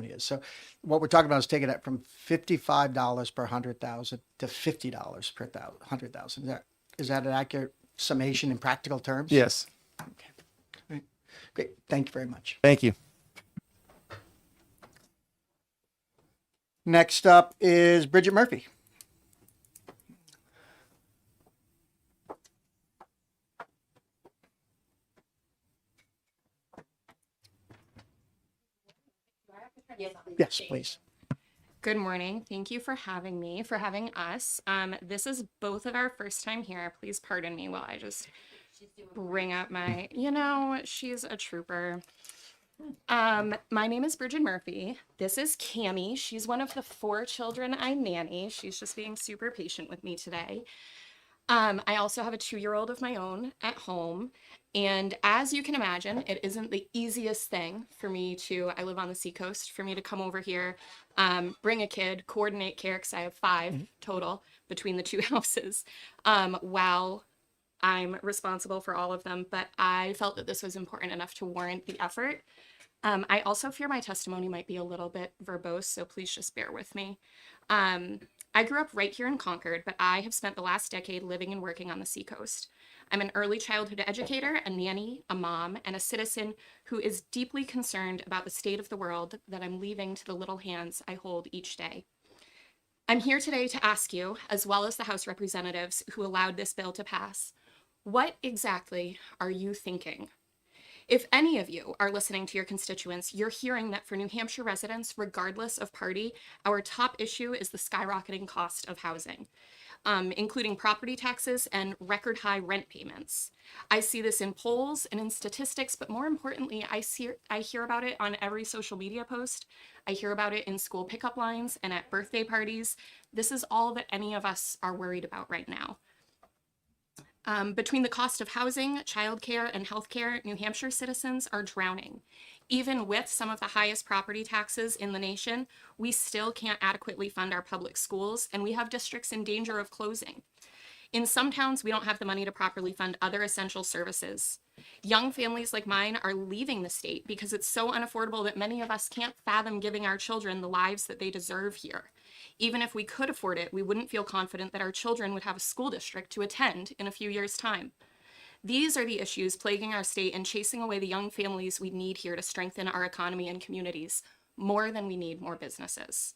S1: is. So what we're talking about is taking it from $55 per 100,000 to $50 per 100,000. Is that an accurate summation in practical terms?
S8: Yes.
S1: Okay. Great. Great. Thank you very much.
S8: Thank you.
S1: Next up is Bridget Murphy. Yes, please.
S9: Good morning. Thank you for having me, for having us. This is both of our first time here. Please pardon me while I just bring up my, she's a trooper. My name is Bridget Murphy. This is Cammie. She's one of the 4 children I nanny. She's just being super patient with me today. I also have a 2-year-old of my own at home. And as you can imagine, it isn't the easiest thing for me I live on the seacoast, for me to come over here, bring a kid, coordinate care, because I have 5 total between the 2 houses, while I'm responsible for all of them. But I felt that this was important enough to warrant the effort. I also fear my testimony might be a little bit verbose, so please just bear with me. I grew up right here in Concord, but I have spent the last decade living and working on the seacoast. I'm an early childhood educator, a nanny, a mom, and a citizen who is deeply concerned about the state of the world that I'm leaving to the little hands I hold each day. I'm here today to ask you, as well as the House representatives who allowed this bill to pass, what exactly are you thinking? If any of you are listening to your constituents, you're hearing that for New Hampshire residents, regardless of party, our top issue is the skyrocketing cost of housing, including property taxes and record high rent payments. I see this in polls and in statistics, but more importantly, I hear about it on every social media post. I hear about it in school pickup lines and at birthday parties. This is all that any of us are worried about right now. Between the cost of housing, childcare, and healthcare, New Hampshire citizens are drowning. Even with some of the highest property taxes in the nation, we still can't adequately fund our public schools, and we have districts in danger of closing. In some towns, we don't have the money to properly fund other essential services. Young families like mine are leaving the state because it's so unaffordable that many of us can't fathom giving our children the lives that they deserve here. Even if we could afford it, we wouldn't feel confident that our children would have a school district to attend in a few years' time. These are the issues plaguing our state and chasing away the young families we need here to strengthen our economy and communities, more than we need more businesses.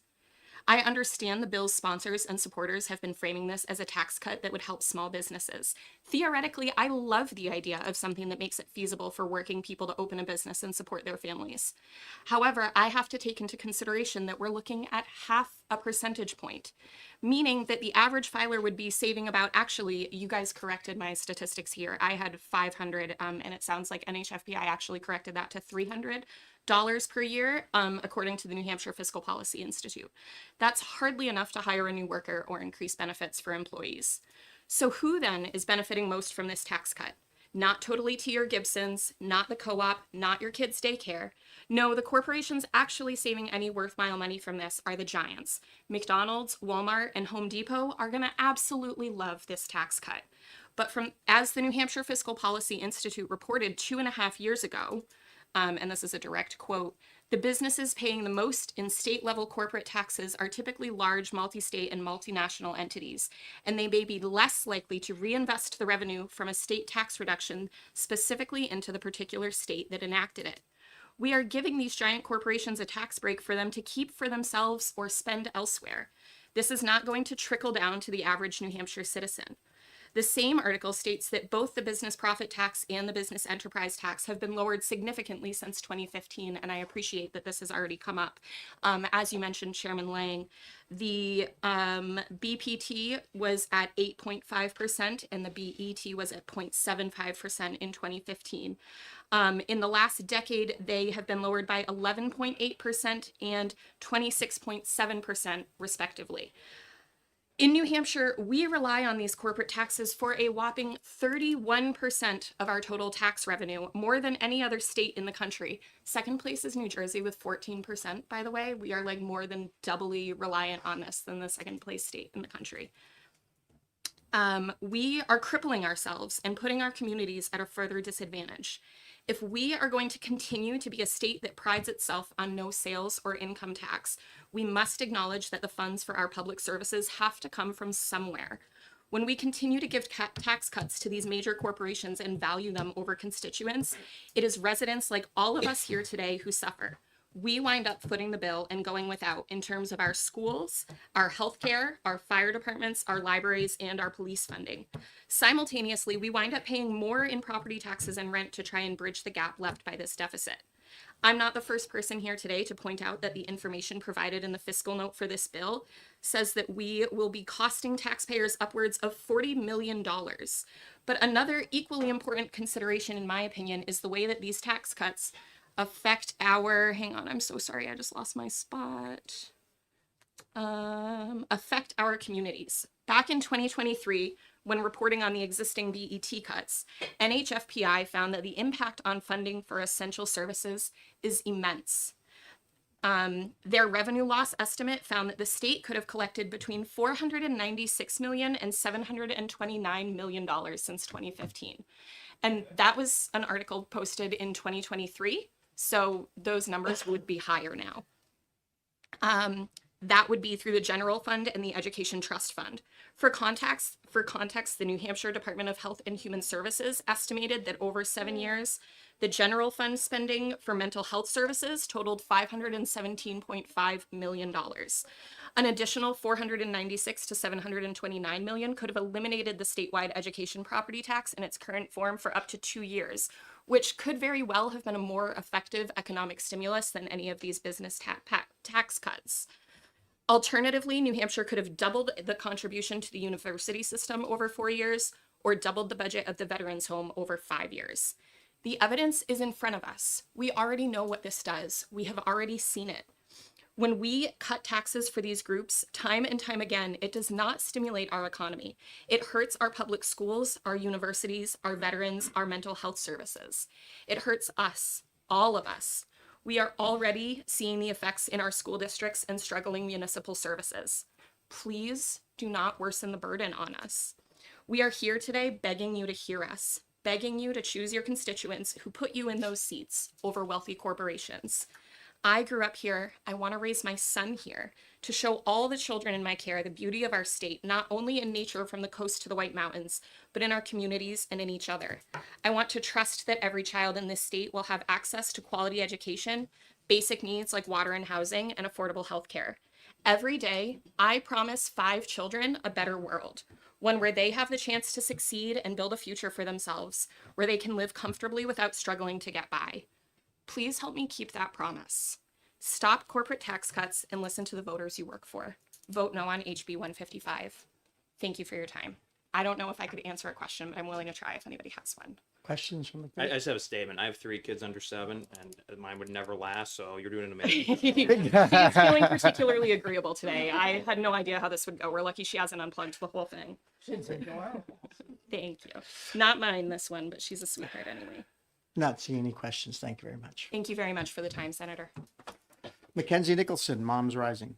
S9: I understand the bill's sponsors and supporters have been framing this as a tax cut that would help small businesses. Theoretically, I love the idea of something that makes it feasible for working people to open a business and support their families. However, I have to take into consideration that we're looking at half a percentage point, meaning that the average filer would be saving about, actually, you guys corrected my statistics here. I had 500, and it sounds like NHFPI actually corrected that to $300 per year, according to the New Hampshire Fiscal Policy Institute. That's hardly enough to hire a new worker or increase benefits for employees. So who then is benefiting most from this tax cut? Not Totally Tea or Gibson's, not the co-op, not your kids' daycare. No, the corporations actually saving any worthwhile money from this are the giants. McDonald's, Walmart, and Home Depot are going to absolutely love this tax cut. But as the New Hampshire Fiscal Policy Institute reported 2.5 years ago, and this is a direct quote, the businesses paying the most in state-level corporate taxes are typically large multi-state and multinational entities, and they may be less likely to reinvest the revenue from a state tax reduction specifically into the particular state that enacted it. We are giving these giant corporations a tax break for them to keep for themselves or spend elsewhere. This is not going to trickle down to the average New Hampshire citizen. The same article states that both the business profit tax and the business enterprise tax have been lowered significantly since 2015, and I appreciate that this has already come up. As you mentioned, Chairman Lang, the BPT was at 8.5% and the BET was at 0.75% in 2015. In the last decade, they have been lowered by 11.8% and 26.7% respectively. In New Hampshire, we rely on these corporate taxes for a whopping 31% of our total tax revenue, more than any other state in the country. Second place is New Jersey with 14%, by the way. We are like more than doubly reliant on this than the second place state in the country. We are crippling ourselves and putting our communities at a further disadvantage. If we are going to continue to be a state that prides itself on no sales or income tax, we must acknowledge that the funds for our public services have to come from somewhere. When we continue to give tax cuts to these major corporations and value them over constituents, it is residents like all of us here today who suffer. We wind up footing the bill and going without in terms of our schools, our healthcare, our fire departments, our libraries, and our police funding. Simultaneously, we wind up paying more in property taxes and rent to try and bridge the gap left by this deficit. I'm not the first person here today to point out that the information provided in the fiscal note for this bill says that we will be costing taxpayers upwards of $40 million. But another equally important consideration, in my opinion, is the way that these tax cuts affect our, hang on, I'm so sorry, I just lost my spot. Affect our communities. Back in 2023, when reporting on the existing BET cuts, NHFPI found that the impact on funding for essential services is immense. Their revenue loss estimate found that the state could have collected between $496 million and $729 million since 2015. And that was an article posted in 2023. So those numbers would be higher now. That would be through the general fund and the education trust fund. For context, the New Hampshire Department of Health and Human Services estimated that over 7 years, the general fund spending for mental health services totaled $517.5 million. An additional $496 to $729 million could have eliminated the statewide education property tax in its current form for up to 2 years, which could very well have been a more effective economic stimulus than any of these business tax cuts. Alternatively, New Hampshire could have doubled the contribution to the university system over 4 years, or doubled the budget of the Veterans Home over 5 years. The evidence is in front of us. We already know what this does. We have already seen it. When we cut taxes for these groups time and time again, it does not stimulate our economy. It hurts our public schools, our universities, our veterans, our mental health services. It hurts us, all of us. We are already seeing the effects in our school districts and struggling municipal services. Please do not worsen the burden on us. We are here today begging you to hear us, begging you to choose your constituents who put you in those seats over wealthy corporations. I grew up here. I want to raise my son here to show all the children in my care the beauty of our state, not only in nature from the coast to the White Mountains, but in our communities and in each other. I want to trust that every child in this state will have access to quality education, basic needs like water and housing, and affordable health care. Every day, I promise 5 children a better world, one where they have the chance to succeed and build a future for themselves, where they can live comfortably without struggling to get by. Please help me keep that promise. Stop corporate tax cuts and listen to the voters you work for. Vote no on HB 155. Thank you for your time. I don't know if I could answer a question, but I'm willing to try if anybody has one.
S1: Questions from the
S3: I
S1: group?
S3: just have a statement. I have 3 kids under 7, and mine would never last. So you're doing an amazing.
S9: He's feeling particularly agreeable today. I had no idea how this would go. We're lucky she hasn't unplugged the whole thing. Thank you. Not mine, this one, but she's a sweetheart anyway.
S1: Not seeing any questions. Thank you very much.
S9: Thank you very much for the time, Senator.
S1: Mackenzie Nicholson, Moms Rising.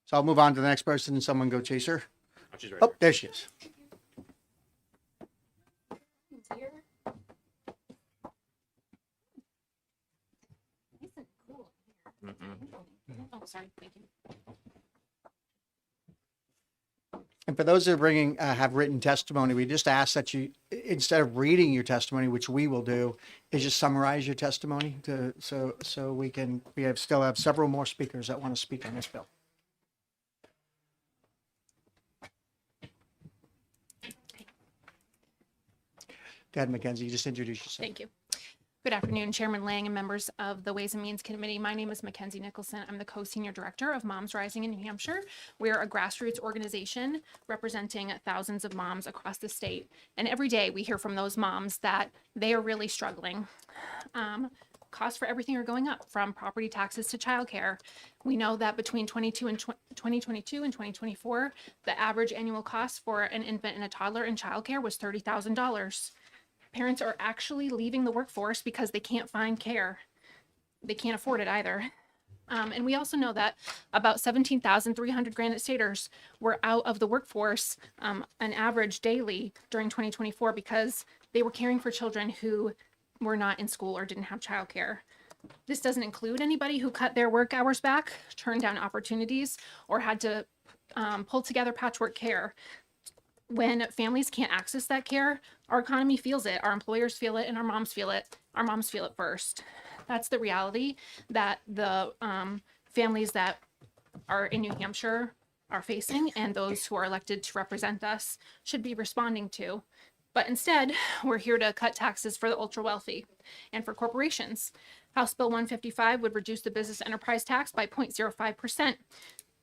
S1: So I'll move on to the next person and someone go chase her.
S3: Oh, she's right
S1: Oh,
S3: here.
S1: there she is.
S5: Oh, sorry. Thank you.
S1: And for those that are bringing, have written testimony, we just ask that you, instead of reading your testimony, which we will do, is just summarize your testimony so we can, still have several more speakers that want to speak on this bill. Go ahead, Mackenzie, just introduce yourself.
S10: Thank you. Good afternoon, Chairman Lang and members of the Ways and Means Committee. My name is Mackenzie Nicholson. I'm the co-senior director of Moms Rising in New Hampshire. We're a grassroots organization representing thousands of moms across the state. And every day we hear from those moms that they are really struggling. Costs for everything are going up, from property taxes to childcare. We know that between 2022 and 2024, the average annual cost for an infant and a toddler in childcare was $30,000. Parents are actually leaving the workforce because they can't find care. They can't afford it either. And we also know that about 17,300 Granite Staters were out of the workforce an average daily during 2024 because they were caring for children who were not in school or didn't have childcare. This doesn't include anybody who cut their work hours back, turned down opportunities, or had to pull together patchwork care. When families can't access that care, our economy feels it, our employers feel it, and our moms feel it. Our moms feel it first. That's the reality that the families that are in New Hampshire are facing, and those who are elected to represent us should be responding to. But instead, we're here to cut taxes for the ultra wealthy and for corporations. House Bill 155 would reduce the business enterprise tax by 0.05%.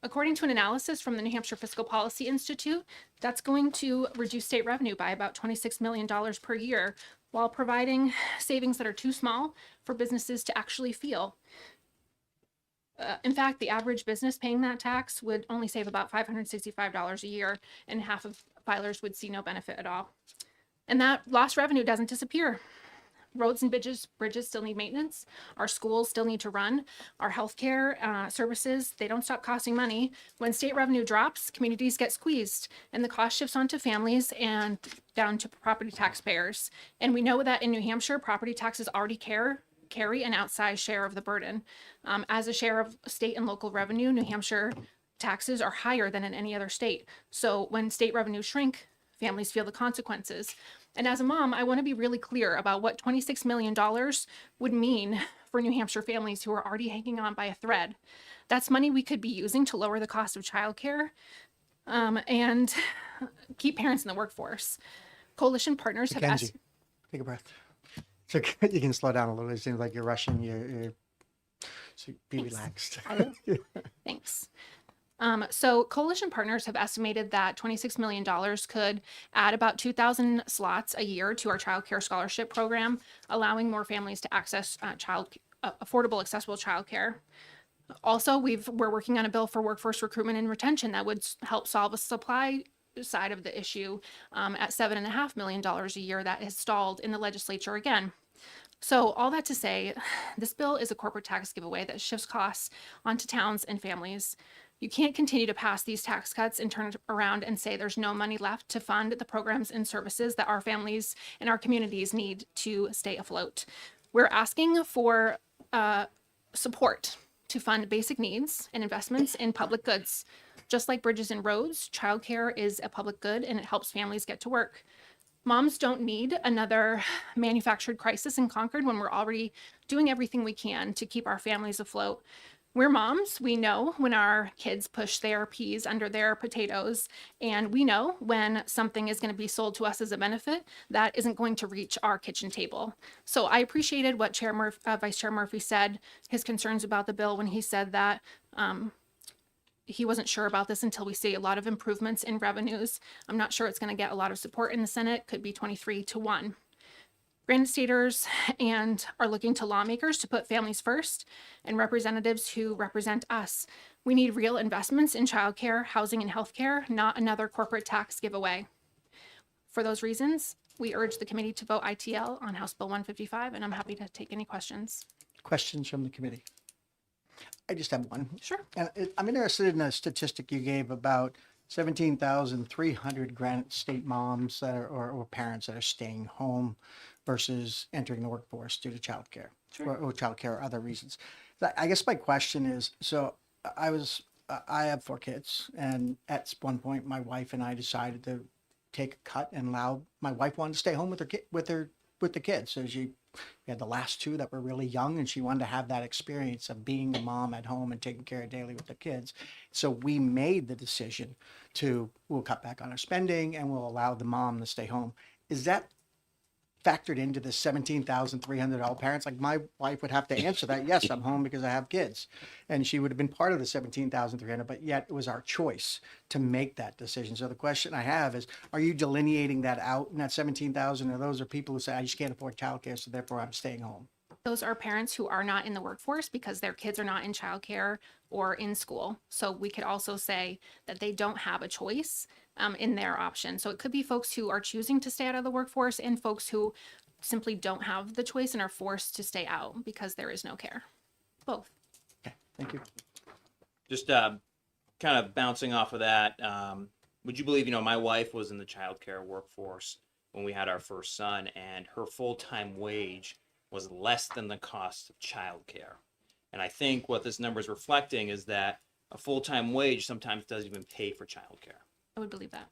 S10: According to an analysis from the New Hampshire Fiscal Policy Institute, that's going to reduce state revenue by about $26 million per year, while providing savings that are too small for businesses to actually feel. In fact, the average business paying that tax would only save about $565 a year, and half of filers would see no benefit at all. And that lost revenue doesn't disappear. Roads and bridges still need maintenance. Our schools still need to run. Our healthcare services, they don't stop costing money. When state revenue drops, communities get squeezed, and the cost shifts onto families and down to property taxpayers. And we know that in New Hampshire, property taxes already carry an outsized share of the burden. As a share of state and local revenue, New Hampshire taxes are higher than in any other state. So when state revenues shrink, families feel the consequences. And as a mom, I want to be really clear about what $26 million would mean for New Hampshire families who are already hanging on by a thread. That's money we could be using to lower the cost of childcare and keep parents in the workforce. Coalition partners have
S1: Mackenzie,
S10: asked.
S1: take a breath. So you can slow down a little. It seems like you're rushing. So be relaxed.
S10: Thanks. So Coalition Partners have estimated that $26 million could add about 2,000 slots a year to our child care scholarship program, allowing more families to access affordable, accessible childcare. Also, we're working on a bill for workforce recruitment and retention that would help solve a supply side of the issue at $7.5 million a year that has stalled in the legislature again. So all that to say, this bill is a corporate tax giveaway that shifts costs onto towns and families. You can't continue to pass these tax cuts and turn it around and say there's no money left to fund the programs and services that our families and our communities need to stay afloat. We're asking for support to fund basic needs and investments in public goods. Just like bridges and roads, childcare is a public good and it helps families get to work. Moms don't need another manufactured crisis in Concord when we're already doing everything we can to keep our families afloat. We're moms. We know when our kids push their peas under their potatoes, and we know when something is going to be sold to us as a benefit that isn't going to reach our kitchen table. So I appreciated what Vice Chair Murphy said, his concerns about the bill when he said that he wasn't sure about this until we see a lot of improvements in revenues. I'm not sure it's going to get a lot of support in the Senate. Could be 23-1. Granite Staters and are looking to lawmakers to put families first and representatives who represent us. We need real investments in childcare, housing, and healthcare, not another corporate tax giveaway. For those reasons, we urge the committee to vote ITL on House Bill 155, and I'm happy to take any questions.
S1: Questions from the committee? I just have one.
S10: Sure.
S1: And I'm interested in a statistic you gave about 17,300 Granite State moms that are, or parents that are staying home versus entering the workforce due to childcare or childcare or other reasons. I guess my question is, so I have 4 kids, and at one point my wife and I decided to take a cut and allow my wife wanted to stay home with the kids. So we had the last 2 that were really young, and she wanted to have that experience of being a mom at home and taking care of daily with the kids. So we made the decision we'll cut back on our spending and we'll allow the mom to stay home. Is that factored into the $17,300 parents? Like, my wife would have to answer that, yes, I'm home because I have kids. And she would have been part of the $17,300, but yet it was our choice to make that decision. So the question I have is, are you delineating that out in that 17,000, or those are people who say, I just can't afford childcare, so therefore I'm staying home?
S10: Those are parents who are not in the workforce because their kids are not in childcare or in school. So we could also say that they don't have a choice in their option. So it could be folks who are choosing to stay out of the workforce and folks who simply don't have the choice and are forced to stay out because there is no care. Both.
S1: Okay, thank you.
S3: Just kind of bouncing off of that, would you believe, my wife was in the childcare workforce when we had our first son, and her full-time wage was less than the cost of childcare. And I think what this number is reflecting is that a full-time wage sometimes doesn't even pay for childcare.
S10: I would believe that.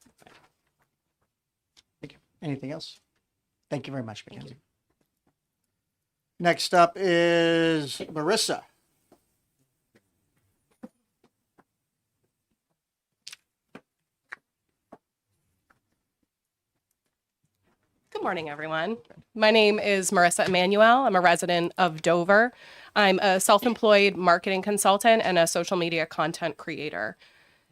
S1: Thank you. Anything else? Thank you very much, Mackenzie. Next up is Marissa.
S11: Good morning, everyone. My name is Marissa Emanuel. I'm a resident of Dover. I'm a self-employed marketing consultant and a social media content creator.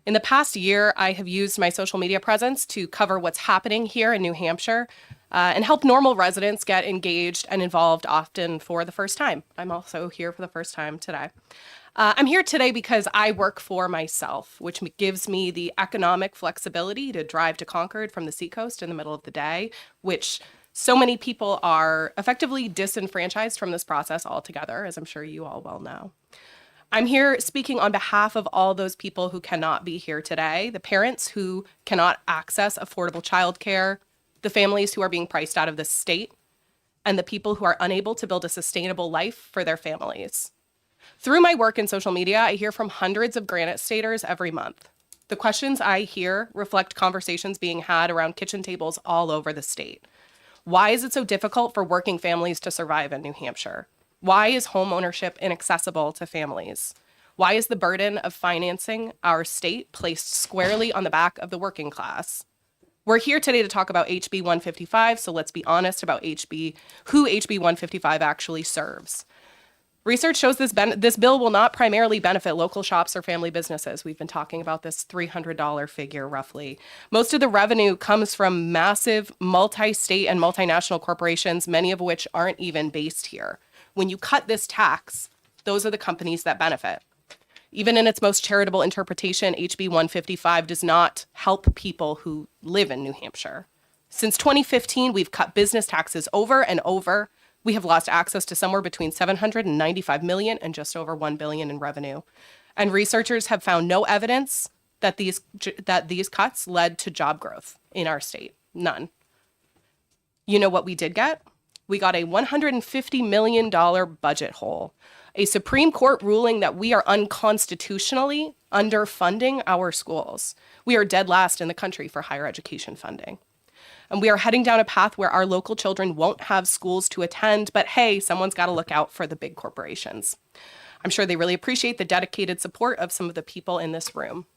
S11: In the past year, I have used my social media presence to cover what's happening here in New Hampshire and help normal residents get engaged and involved, often for the first time. I'm also here for the first time today. I'm here today because I work for myself, which gives me the economic flexibility to drive to Concord from the Seacoast in the middle of the day, which so many people are effectively disenfranchised from this process altogether, as I'm sure you all well know. I'm here speaking on behalf of all those people who cannot be here today, the parents who cannot access affordable childcare, the families who are being priced out of the state, and the people who are unable to build a sustainable life for their families. Through my work in social media, I hear from hundreds of Granite Staters every month. The questions I hear reflect conversations being had around kitchen tables all over the state. Why is it so difficult for working families to survive in New Hampshire? Why is home ownership inaccessible to families? Why is the burden of financing our state placed squarely on the back of the working class? We're here today to talk about HB 155, so let's be honest about who HB 155 actually serves. Research shows this bill will not primarily benefit local shops or family businesses. We've been talking about this $300 figure roughly. Most of the revenue comes from massive multi-state and multinational corporations, many of which aren't even based here. When you cut this tax, those are the companies that benefit. Even in its most charitable interpretation, HB 155 does not help people who live in New Hampshire. Since 2015, we've cut business taxes over and over. We have lost access to somewhere between $795 million and just over $1 billion in revenue. And researchers have found no evidence that these cuts led to job growth in our state. None. You know what we did get? We got a $150 million budget hole, a Supreme Court ruling that we are unconstitutionally underfunding our schools. We are dead last in the country for higher education funding. And we are heading down a path where our local children won't have schools to attend, but hey, someone's got to look out for the big corporations. I'm sure they really appreciate the dedicated support of some of the people in this room.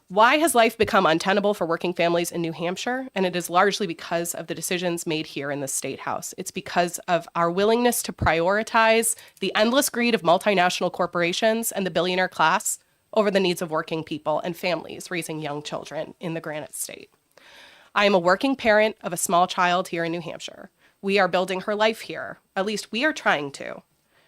S11: Why has life become untenable for working families in New Hampshire? And it is largely because of the decisions made here in the State House. It's because of our willingness to prioritize the endless greed of multinational corporations and the billionaire class over the needs of working people and families raising young children in the Granite State. I am a working parent of a small child here in New Hampshire. We are building her life here. At least we are trying to.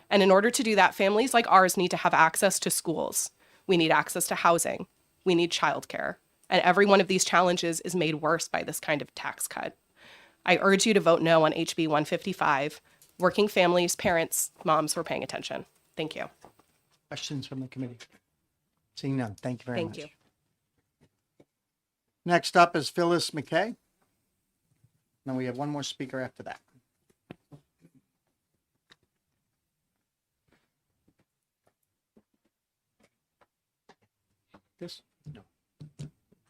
S11: And in order to do that, families like ours need to have access to schools. We need access to housing. We need childcare. And every one of these challenges is made worse by this kind of tax cut. I urge you to vote no on HB 155. Working families, parents, moms, we're paying attention. Thank you.
S1: Questions from the committee? Seeing none. Thank you very much.
S11: Thank you.
S1: Next up is Phyllis McKay. Then we have one more speaker after that. This? No.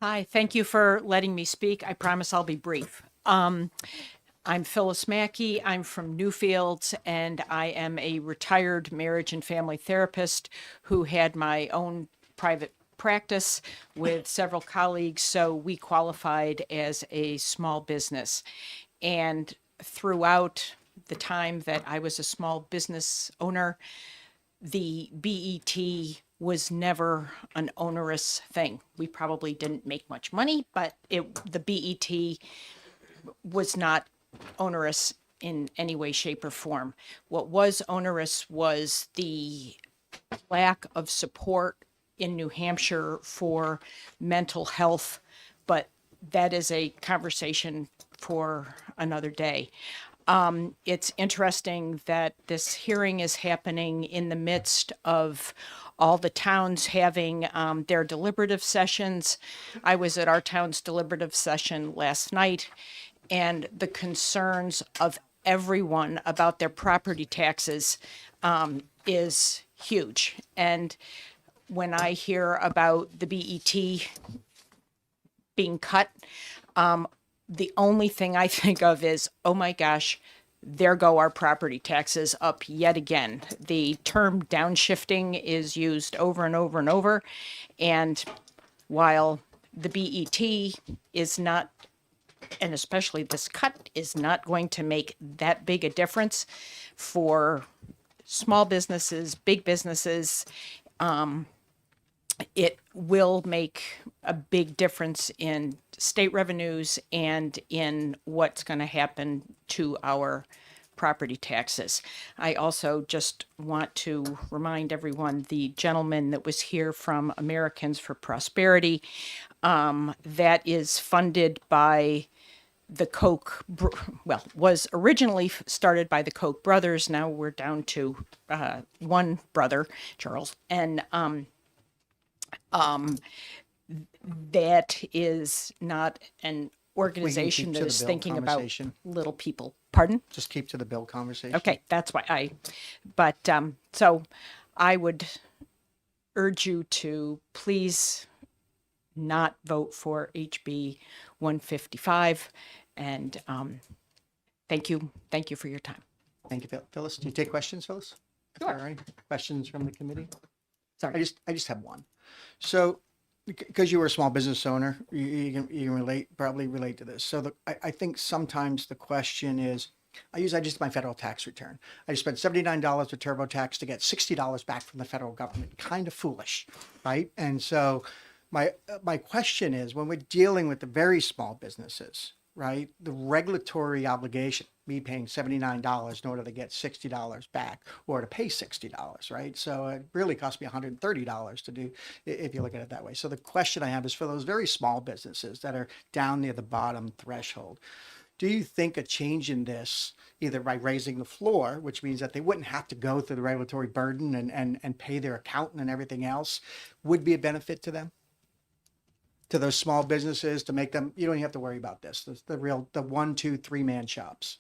S12: Hi, thank you for letting me speak. I promise I'll be brief. I'm Phyllis Mackey. I'm from Newfields, and I am a retired marriage and family therapist who had my own private practice with several colleagues, so we qualified as a small business. And throughout the time that I was a small business owner, the BET was never an onerous thing. We probably didn't make much money, but the BET was not onerous in any way, shape, or form. What was onerous was the lack of support in New Hampshire for mental health, but that is a conversation for another day. It's interesting that this hearing is happening in the midst of all the towns having their deliberative sessions. I was at our town's deliberative session last night, and the concerns of everyone about their property taxes is huge. And when I hear about the BET being cut, the only thing I think of is, oh my gosh, there go our property taxes up yet again. The term downshifting is used over and over and over. And while the BET is not, and especially this cut, is not going to make that big a difference for small businesses, big businesses, it will make a big difference in state revenues and in what's going to happen to our property taxes. I also just want to remind everyone, the gentleman that was here from Americans for Prosperity, that is funded by the Koch, was originally started by the Koch brothers. Now we're down to one brother, Charles, and that is not an organization that is thinking about little people. Pardon?
S1: Just keep to the bill conversation.
S12: Okay, that's why so I would urge you to please not vote for HB 155, and thank you for your time.
S1: Thank you, Phyllis. Do you take questions, Phyllis? If there are any questions from the committee?
S12: Sorry.
S1: I just have one. So, because you were a small business owner, you can probably relate to this. So I think sometimes the question is, I just did my federal tax return. I just spent $79 with TurboTax to get $60 back from the federal government. Kind of foolish, right? And so my question is, when we're dealing with the very small businesses, right, the regulatory obligation, me paying $79 in order to get $60 back or to pay $60, right? So it really cost me $130 to do, if you look at it that way. So the question I have is for those very small businesses that are down near the bottom threshold, do you think a change in this, either by raising the floor, which means that they wouldn't have to go through the regulatory burden and pay their accountant and everything else, would be a benefit to them? To those small businesses, to make them, you don't even have to worry about this. The 1, 2, 3-man shops.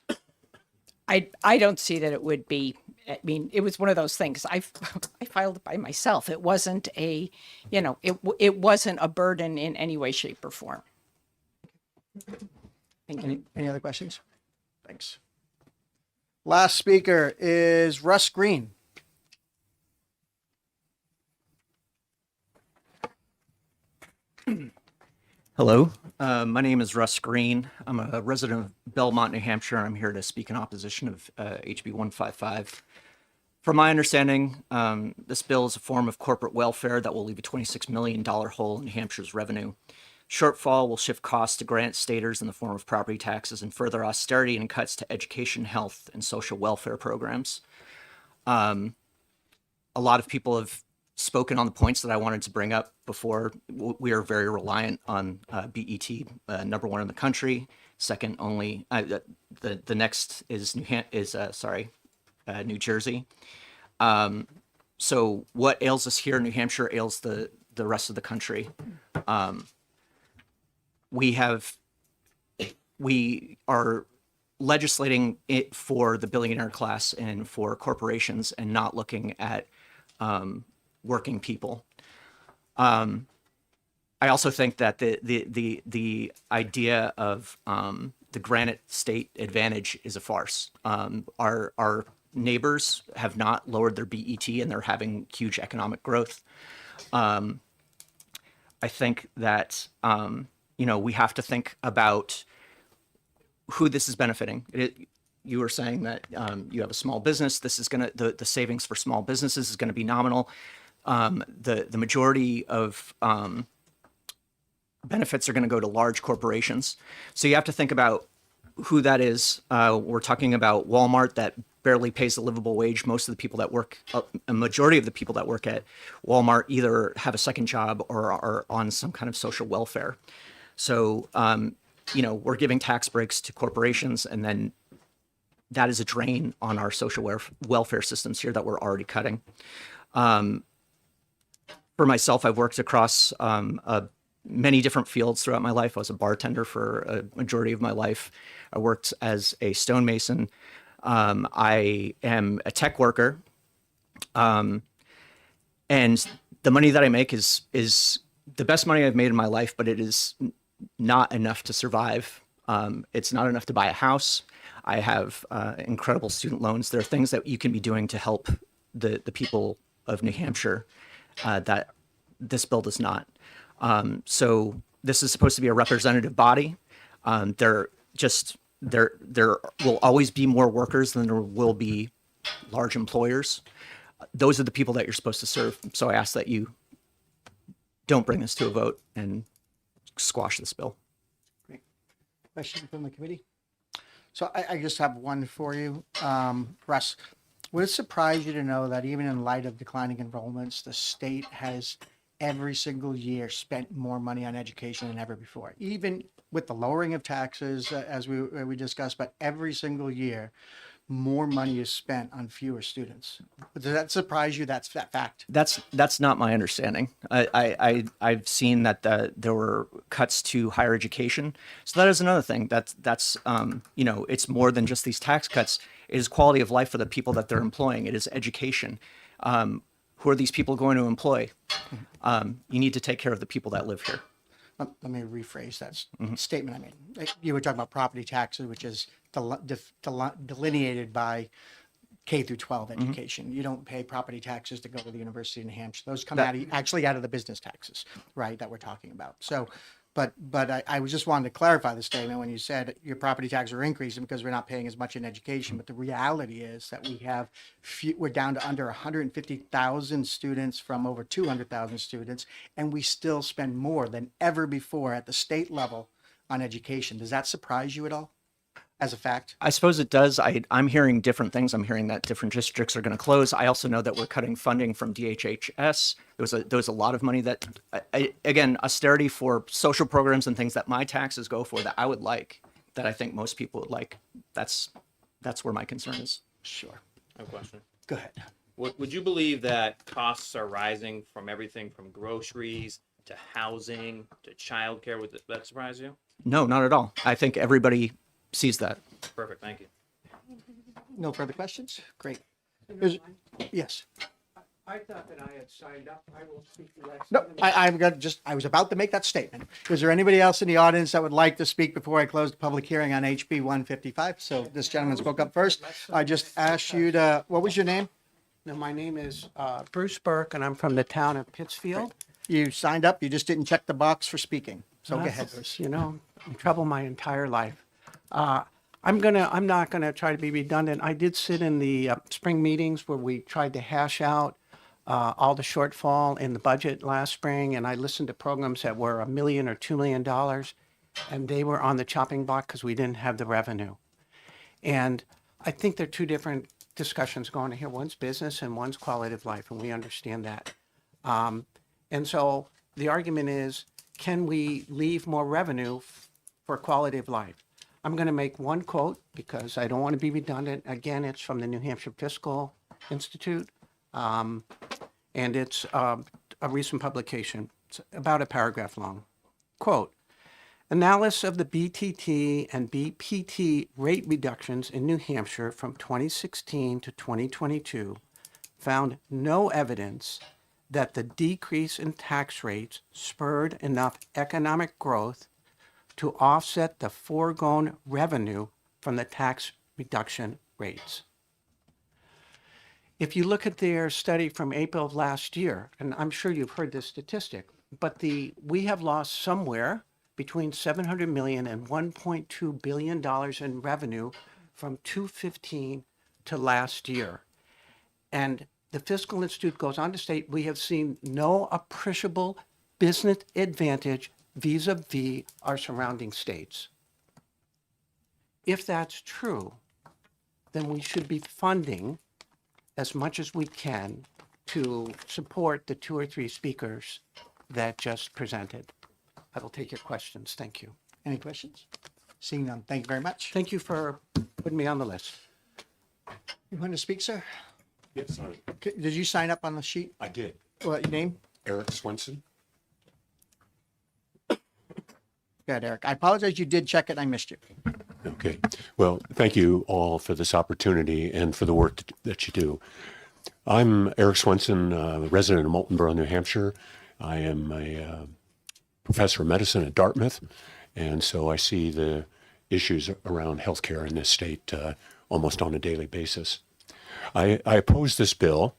S12: I don't see that it would be. I mean, it was one of those things. I filed it by myself. It wasn't a, it wasn't a burden in any way, shape, or form. Thank you.
S1: Any other questions? Thanks. Last speaker is Russ Green.
S13: Hello, my name is Russ Green. I'm a resident of Belmont, New Hampshire. I'm here to speak in opposition of HB 155. From my understanding, this bill is a form of corporate welfare that will leave a $26 million hole in New Hampshire's revenue. Shortfall will shift costs to grant staters in the form of property taxes and further austerity and cuts to education, health, and social welfare programs. A lot of people have spoken on the points that I wanted to bring up before. We are very reliant on BET, number one in the country. Second only, the next is New Jersey. So what ails us here in New Hampshire ails the rest of the country. We are legislating it for the billionaire class and for corporations and not looking at working people. I also think that the idea of the Granite State advantage is a farce. Our neighbors have not lowered their BET and they're having huge economic growth. I think that we have to think about who this is benefiting. You were saying that you have a small business. This is going to the savings for small businesses is going to be nominal. The majority of benefits are going to go to large corporations. So you have to think about who that is. We're talking about Walmart that barely pays a livable wage. Most of the people that work, a majority of the people that work at Walmart either have a second job or are on some kind of social welfare. So, we're giving tax breaks to corporations, and then that is a drain on our social welfare systems here that we're already cutting. For myself, I've worked across many different fields throughout my life. I was a bartender for a majority of my life. I worked as a stonemason. I am a tech worker. And the money that I make is the best money I've made in my life, but it is not enough to survive. It's not enough to buy a house. I have incredible student loans. There are things that you can be doing to help the people of New Hampshire that this bill does not. So this is supposed to be a representative body. There will always be more workers than there will be large employers. Those are the people that you're supposed to serve. So I ask that you don't bring this to a vote and squash this bill.
S1: Great. Question from the committee? So I just have one for you. Russ, would it surprise you to know that even in light of declining enrollments, the state has every single year spent more money on education than ever before, even with the lowering of taxes, as we discussed, but every single year, more money is spent on fewer students. Does that surprise you? That's that fact.
S13: That's not my understanding. I've seen that there were cuts to higher education. So that is another thing. That's it's more than just these tax cuts. It is quality of life for the people that they're employing. It is education. Who are these people going to employ? You need to take care of the people that live here.
S1: Let me rephrase that statement. I mean, you were talking about property taxes, which is delineated by K through 12 education. You don't pay property taxes to go to the University of New Hampshire. Those come actually out of the business taxes, right, that we're talking about. So But I was just wanted to clarify the statement when you said your property taxes are increasing because we're not paying as much in education. But the reality is that we're down to under 150,000 students from over 200,000 students, and we still spend more than ever before at the state level on education. Does that surprise you at all, as a fact?
S13: I suppose it does. I'm hearing different things. I'm hearing that different districts are going to close. I also know that we're cutting funding from DHHS. There was a lot of money that, again, austerity for social programs and things that my taxes go for that I would like, that I think most people would like. That's where my concern is.
S1: Sure.
S3: I have a question.
S1: Go ahead.
S3: Would you believe that costs are rising from everything from groceries to housing to childcare? Would that surprise you?
S13: No, not at all. I think everybody sees that.
S3: Perfect. Thank you.
S1: No further questions? Great. Yes.
S14: I thought that I had signed up. I will speak to that.
S1: No, I was about to make that statement. Is there anybody else in the audience that would like to speak before I close the public hearing on HB 155? So this gentleman spoke up first. I just asked you to, what was your name?
S14: No, my name is Bruce Burke, and I'm from the town of Pittsfield.
S1: You signed up, you just didn't check the box for speaking. So go ahead, Bruce.
S14: You know, in trouble my entire life. I'm not gonna try to be redundant. I did sit in the spring meetings where we tried to hash out all the shortfall in the budget last spring, and I listened to programs that were $1 million or $2 million, and they were on the chopping block because we didn't have the revenue. And I think there are two different discussions going on here. One's business and one's quality of life, and we understand that. And so the argument is, can we leave more revenue for quality of life? I'm going to make one quote because I don't want to be redundant. Again, it's from the New Hampshire Fiscal Institute, and it's a recent publication. It's about a paragraph long. Quote, analysis of the BTT and BPT rate reductions in New Hampshire from 2016 to 2022 found no evidence that the decrease in tax rates spurred enough economic growth to offset the foregone revenue from the tax reduction rates. If you look at their study from April of last year, and I'm sure you've heard this statistic, but we have lost somewhere between $700 million and $1.2 billion in revenue from 2015 to last year. And the Fiscal Institute goes on to state, we have seen no appreciable business advantage vis-a-vis our surrounding states. If that's true, then we should be funding as much as we can to support the 2 or 3 speakers that just presented. I will take your questions. Thank you.
S1: Any questions? Seeing none. Thank you very much.
S14: Thank you for putting me on the list.
S1: You want to speak, sir?
S15: Yes, sorry.
S1: Did you sign up on the sheet?
S15: I did.
S1: What, your name?
S15: Eric Swenson.
S1: Good, Eric. I apologize. You did check it. I missed you.
S15: Okay. Well, thank you all for this opportunity and for the work that you do. I'm Eric Swenson, resident of Moultonborough, New Hampshire. I am a professor of medicine at Dartmouth, and so I see the issues around healthcare in this state almost on a daily basis. I oppose this bill.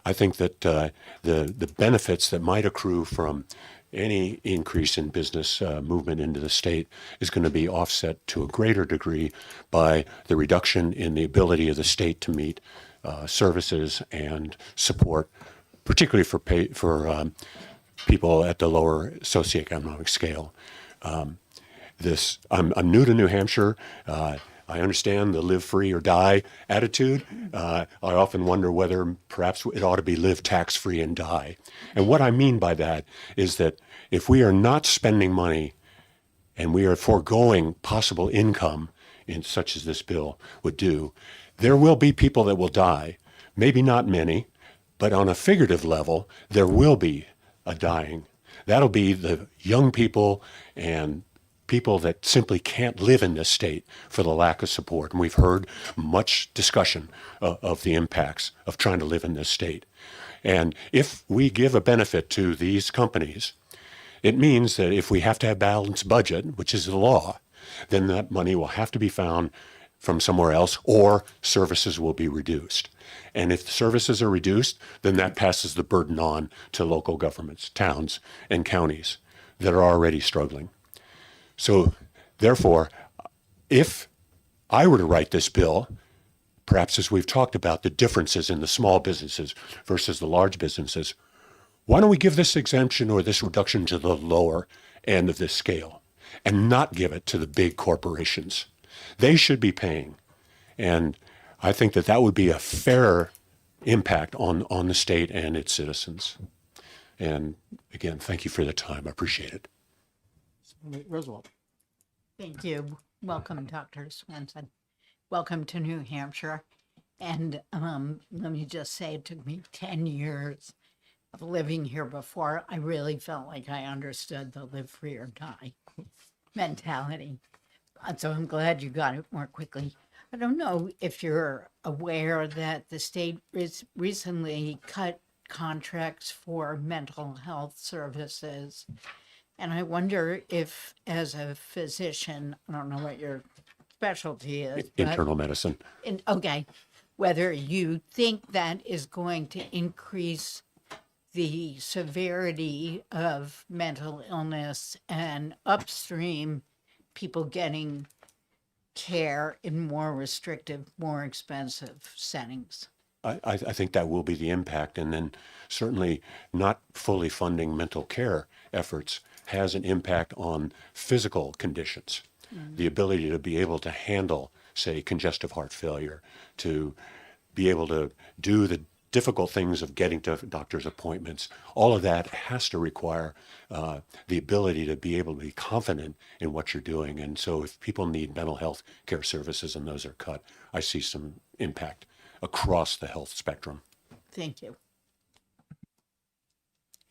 S15: I think that the benefits that might accrue from any increase in business movement into the state is going to be offset to a greater degree by the reduction in the ability of the state to meet services and support, particularly for people at the lower socioeconomic scale. I'm new to New Hampshire. I understand the live free or die attitude. I often wonder whether perhaps it ought to be live tax free and die. And what I mean by that is that if we are not spending money and we are foregoing possible income, in such as this bill would do, there will be people that will die. Maybe not many, but on a figurative level, there will be a dying. That'll be the young people and people that simply can't live in this state for the lack of support. And we've heard much discussion of the impacts of trying to live in this state. And if we give a benefit to these companies, it means that if we have to have a balanced budget, which is the law, then that money will have to be found from somewhere else or services will be reduced. And if the services are reduced, then that passes the burden on to local governments, towns, and counties. that are already struggling. So therefore, if I were to write this bill, perhaps as we've talked about the differences in the small businesses versus the large businesses, why don't we give this exemption or this reduction to the lower end of this scale and not give it to the big corporations? They should be paying. And I think that that would be a fair impact on the state and its citizens. And again, thank you for the time. I appreciate it.
S1: Roosevelt.
S4: Thank you. Welcome, Dr. Swenson. Welcome to New Hampshire. And let me just say, it took me 10 years of living here before I really felt like I understood the live free or die mentality. So I'm glad you got it more quickly. I don't know if you're aware that the state recently cut contracts for mental health services. And I wonder if, as a physician, I don't know what your specialty is. but-
S15: Internal medicine.
S4: Okay, whether you think that is going to increase the severity of mental illness and upstream people getting care in more restrictive, more expensive settings.
S15: I think that will be the impact. And then certainly not fully funding mental care efforts has an impact on physical conditions. The ability to be able to handle, say, congestive heart failure, to be able to do the difficult things of getting to doctor's appointments. All of that has to require the ability to be able to be confident in what you're doing. And so if people need mental health care services and those are cut, I see some impact across the health spectrum.
S4: Thank you.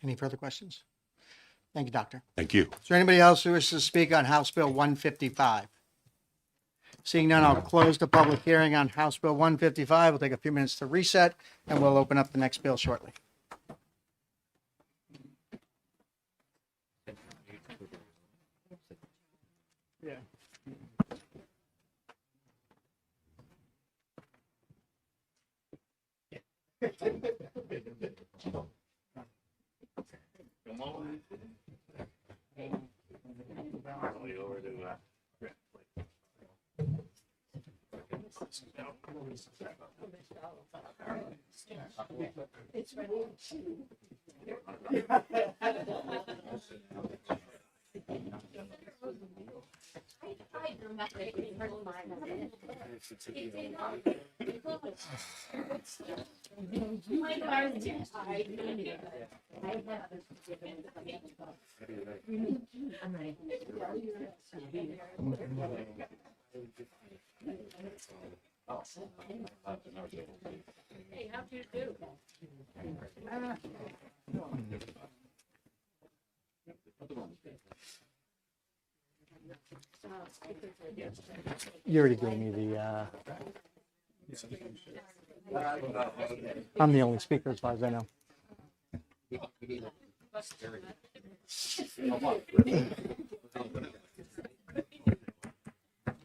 S1: Any further questions? Thank you, Doctor.
S15: Thank you.
S1: Is there anybody else who wishes to speak on House Bill 155? Seeing none, I'll close the public hearing on House Bill 155. We'll take a few minutes to reset, and we'll open up the next bill shortly. Yeah. You already gave me the, I'm the only speaker as far as I know.
S16: I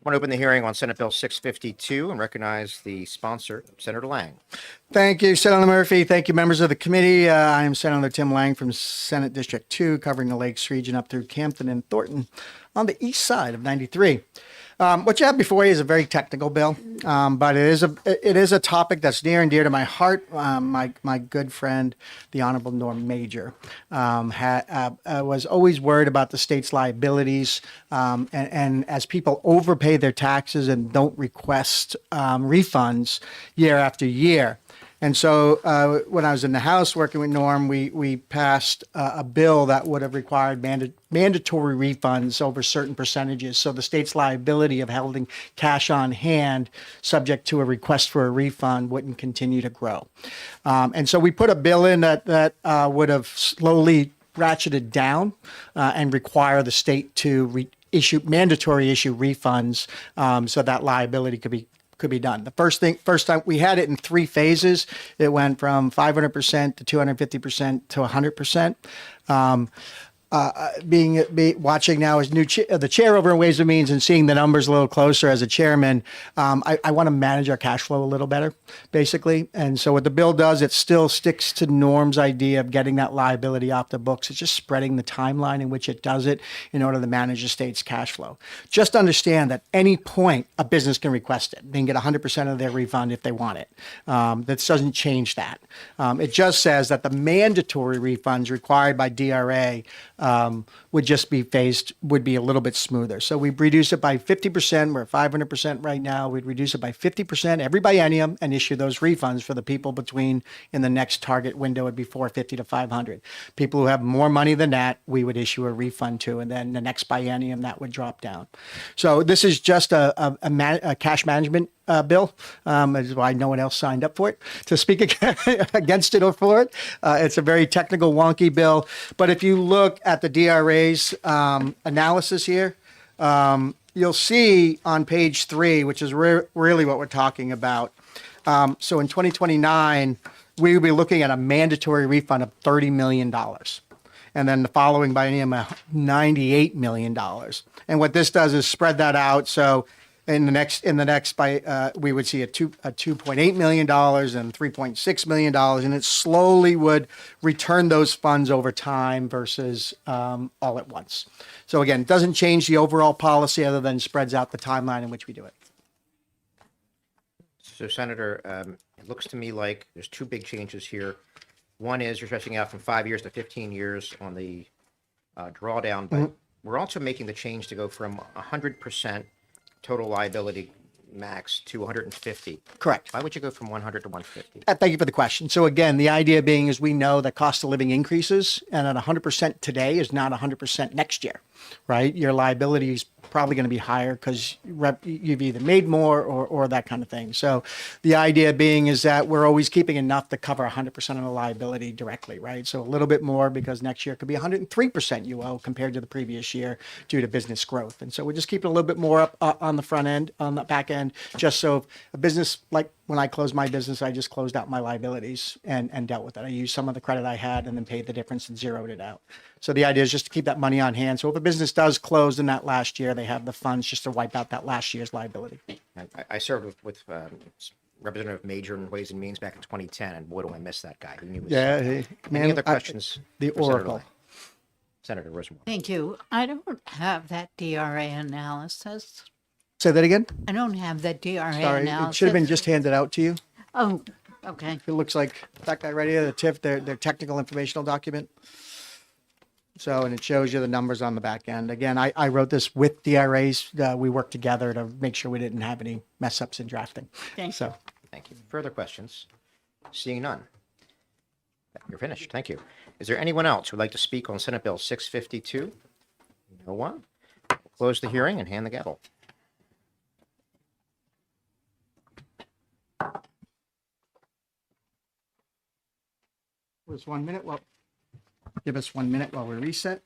S16: want to open the hearing on Senate Bill 652 and recognize the sponsor, Senator Lang.
S1: Thank you, Senator Murphy. Thank you, members of the committee. I am Senator Tim Lang from Senate District 2, covering the Lakes region up through Campton and Thornton on the east side of 93. What you have before you is a very technical bill, but it is a topic that's near and dear to my heart. My good friend, the Honorable Norm Major, was always worried about the state's liabilities, and as people overpay their taxes and don't request refunds year after year. And so when I was in the House working with Norm, we passed a bill that would have required mandatory refunds over certain percentages. So the state's liability of holding cash on hand subject to a request for a refund wouldn't continue to grow. And so we put a bill in that would have slowly ratcheted down and require the state to mandatory issue refunds so that liability could be done. The first time we had it in 3 phases. It went from 500% to 250% to 100%. watching now as the chair over in Ways and Means and seeing the numbers a little closer as a chairman, I want to manage our cash flow a little better, basically. And so what the bill does, it still sticks to Norm's idea of getting that liability off the books. It's just spreading the timeline in which it does it in order to manage the state's cash flow. Just understand that any point a business can request it. They can get 100% of their refund if they want it. That doesn't change that. It just says that the mandatory refunds required by DRA would just be would be a little bit smoother. So we reduce it by 50%. We're at 500% right now. We'd reduce it by 50% every biennium and issue those refunds for the people between, in the next target window would be 450 to 500. People who have more money than that, we would issue a refund to, and then the next biennium that would drop down. So this is just a cash management bill. Is why no one else signed up for it to speak against it or for it. It's a very technical, wonky bill. But if you look at the DRA's analysis here, you'll see on page 3, which is really what we're talking about. So in 2029, we will be looking at a mandatory refund of $30 million. And then the following biennium, $98 million. And what this does is spread that out. So in the next we would see a $2.8 million and $3.6 million, and it slowly would return those funds over time versus all at once. So again, it doesn't change the overall policy other than spreads out the timeline in which we do it.
S16: So Senator, it looks to me like there's two big changes here. One is you're stretching out from 5 years to 15 years on the drawdown, but we're also making the change to go from 100% total liability max to 150.
S1: Correct.
S16: Why would you go from 100 to 150?
S1: Thank you for the question. So again, the idea being is we know that cost of living increases, and at 100% today is not 100% next year, right? Your liability is probably going to be higher because you've either made more or that kind of thing. So the idea being is that we're always keeping enough to cover 100% of the liability directly, right? So a little bit more because next year could be 103% you owe compared to the previous year due to business growth. And so we're just keeping a little bit more up on the front end, on the back end, just so if a business, like when I closed my business, I just closed out my liabilities and dealt with it. I used some of the credit I had and then paid the difference and zeroed it out. So the idea is just to keep that money on hand. So if a business does close in that last year, they have the funds just to wipe out that last year's liability.
S16: I served with Representative Major in Ways and Means back in 2010, and boy, do I miss that guy. He knew his
S1: Yeah,
S16: stuff.
S1: man,
S16: Any other questions?
S1: the
S16: for Senator
S1: Oracle.
S16: Lang? Senator Rosenwald.
S4: Thank you. I don't have that DRA analysis.
S1: Say that again?
S4: I don't have that DRA
S1: Sorry,
S4: analysis.
S1: it should have been just handed out to you.
S4: Oh, okay.
S1: It looks like that guy right here, the TIF, their technical informational document. So, and it shows you the numbers on the back end. Again, I wrote this with DRAs. We worked together to make sure we didn't have any mess ups in drafting.
S4: Thank
S1: So,
S16: Thank you. Further questions? Seeing none. You're finished. Thank you. Is there anyone else who would like to speak on Senate Bill 652? No one? We'll close the hearing and hand the gavel.
S1: give us 1 minute. Give us 1 minute while we reset.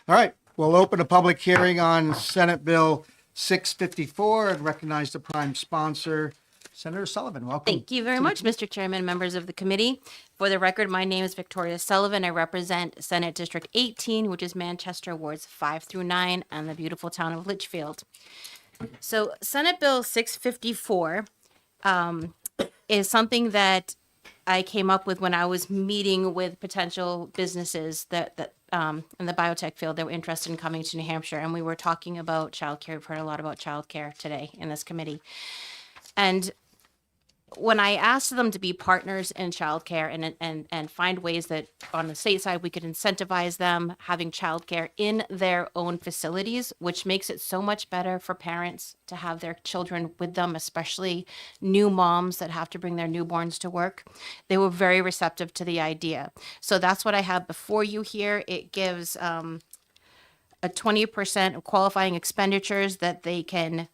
S1: All right, we'll open a public hearing on Senate Bill 654 and recognize the prime sponsor, Senator Sullivan. Welcome.
S5: Thank you very much, Mr. Chairman, members of the committee. For the record, my name is Victoria Sullivan. I represent Senate District 18, which is Manchester Wards 5 through 9 and the beautiful town of Litchfield. So Senate Bill 654 is something that I came up with when I was meeting with potential businesses that in the biotech field that were interested in coming to New Hampshire. And we were talking about childcare. We've heard a lot about childcare today in this committee. And when I asked them to be partners in childcare and find ways that on the state side we could incentivize them having childcare in their own facilities, which makes it so much better for parents to have their children with them, especially new moms that have to bring their newborns to work. They were very receptive to the idea. So that's what I have before you here. It gives a 20% of qualifying expenditures that they can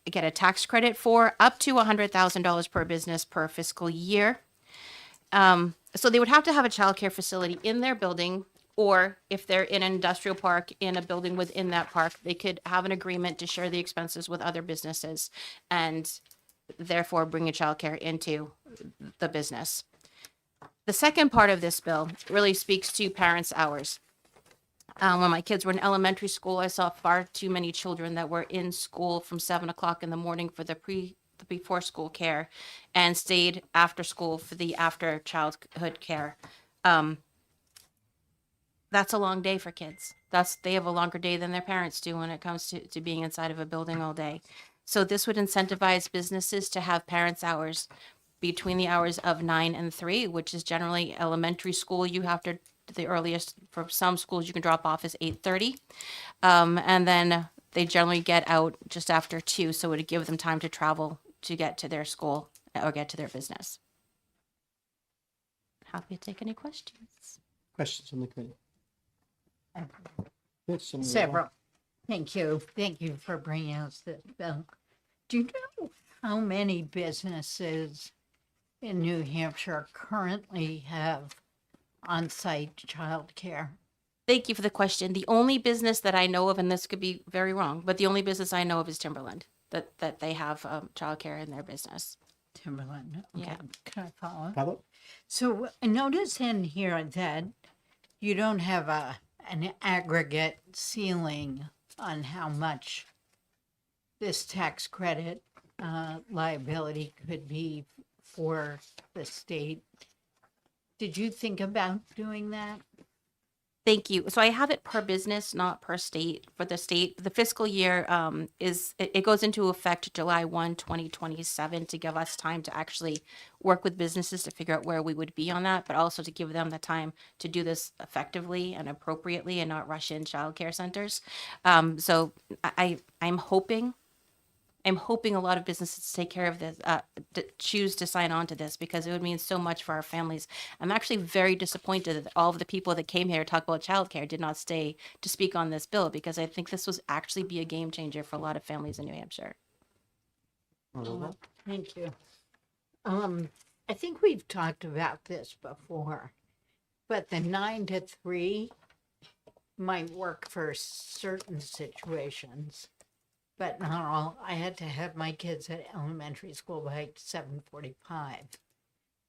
S5: get a tax credit for up to $100,000 per business per fiscal year. So they would have to have a childcare facility in their building, or if they're in an industrial park in a building within that park, they could have an agreement to share the expenses with other businesses and therefore bring a childcare into the business. The second part of this bill really speaks to parents' hours. When my kids were in elementary school, I saw far too many children that were in school from 7 o'clock in the morning for the before school care and stayed after school for the after childhood care. That's a long day for kids. They have a longer day than their parents do when it comes to being inside of a building all day. So this would incentivize businesses to have parents' hours between the hours of 9 and 3, which is generally elementary school. You have to, the earliest for some schools you can drop off is 8:30. And then they generally get out just after 2. So it would give them time to travel to get to their school or get to their business. Happy to take any questions.
S1: Questions from the committee? Yes, Senator
S4: Several. Thank you. Thank you for bringing us this bill. Do you know how many businesses in New Hampshire currently have on-site childcare?
S5: Thank you for the question. The only business that I know of, and this could be very wrong, but the only business I know of is Timberland, that they have childcare in their business.
S4: Timberland. Okay.
S5: Yeah.
S4: Can I follow?
S1: Follow?
S4: So I notice in here that you don't have an aggregate ceiling on how much this tax credit liability could be for the state. Did you think about doing that?
S5: Thank you. So I have it per business, not per state. For the state, the fiscal year it goes into effect July 1, 2027 to give us time to actually work with businesses to figure out where we would be on that, but also to give them the time to do this effectively and appropriately and not rush in childcare centers. So I'm hoping a lot of businesses take care of this, choose to sign on to this because it would mean so much for our families. I'm actually very disappointed that all of the people that came here to talk about childcare did not stay to speak on this bill because I think this was actually be a game changer for a lot of families in New Hampshire.
S4: Thank you. I think we've talked about this before, but the 9 to 3 might work for certain situations. But not all. I had to have my kids at elementary school by 7:45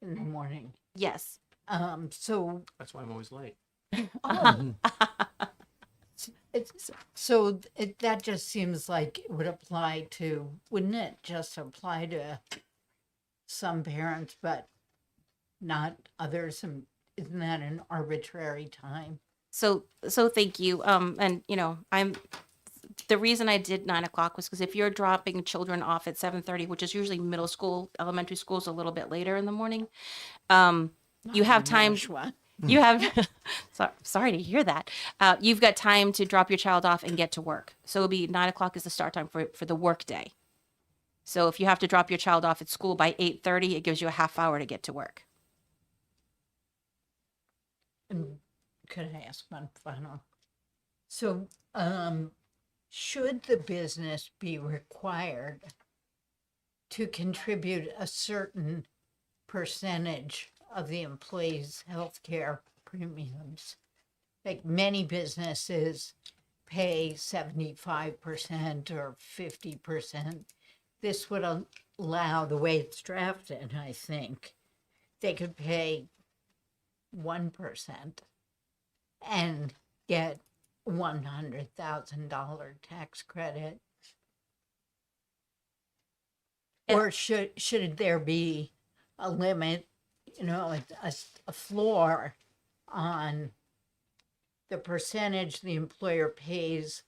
S4: in the morning.
S5: Yes.
S4: So
S2: That's why I'm always late.
S4: that just seems like it would apply to, wouldn't it just apply to some parents, but not others? And isn't that an arbitrary time?
S5: So thank you. And the reason I did 9 o'clock was because if you're dropping children off at 7:30, which is usually middle school, elementary school is a little bit later in the morning, you have time. You have, sorry to hear that. You've got time to drop your child off and get to work. So it'll be 9 o'clock is the start time for the work day. So if you have to drop your child off at school by 8:30, it gives you a half hour to get to work.
S4: And could I ask one final? So, should the business be required to contribute a certain percentage of the employees' health care premiums? Like many businesses pay 75% or 50%. This would allow, the way it's drafted, I think, they could pay 1% and get $100,000 tax credit. Or should there be a limit, a floor on the percentage the employer pays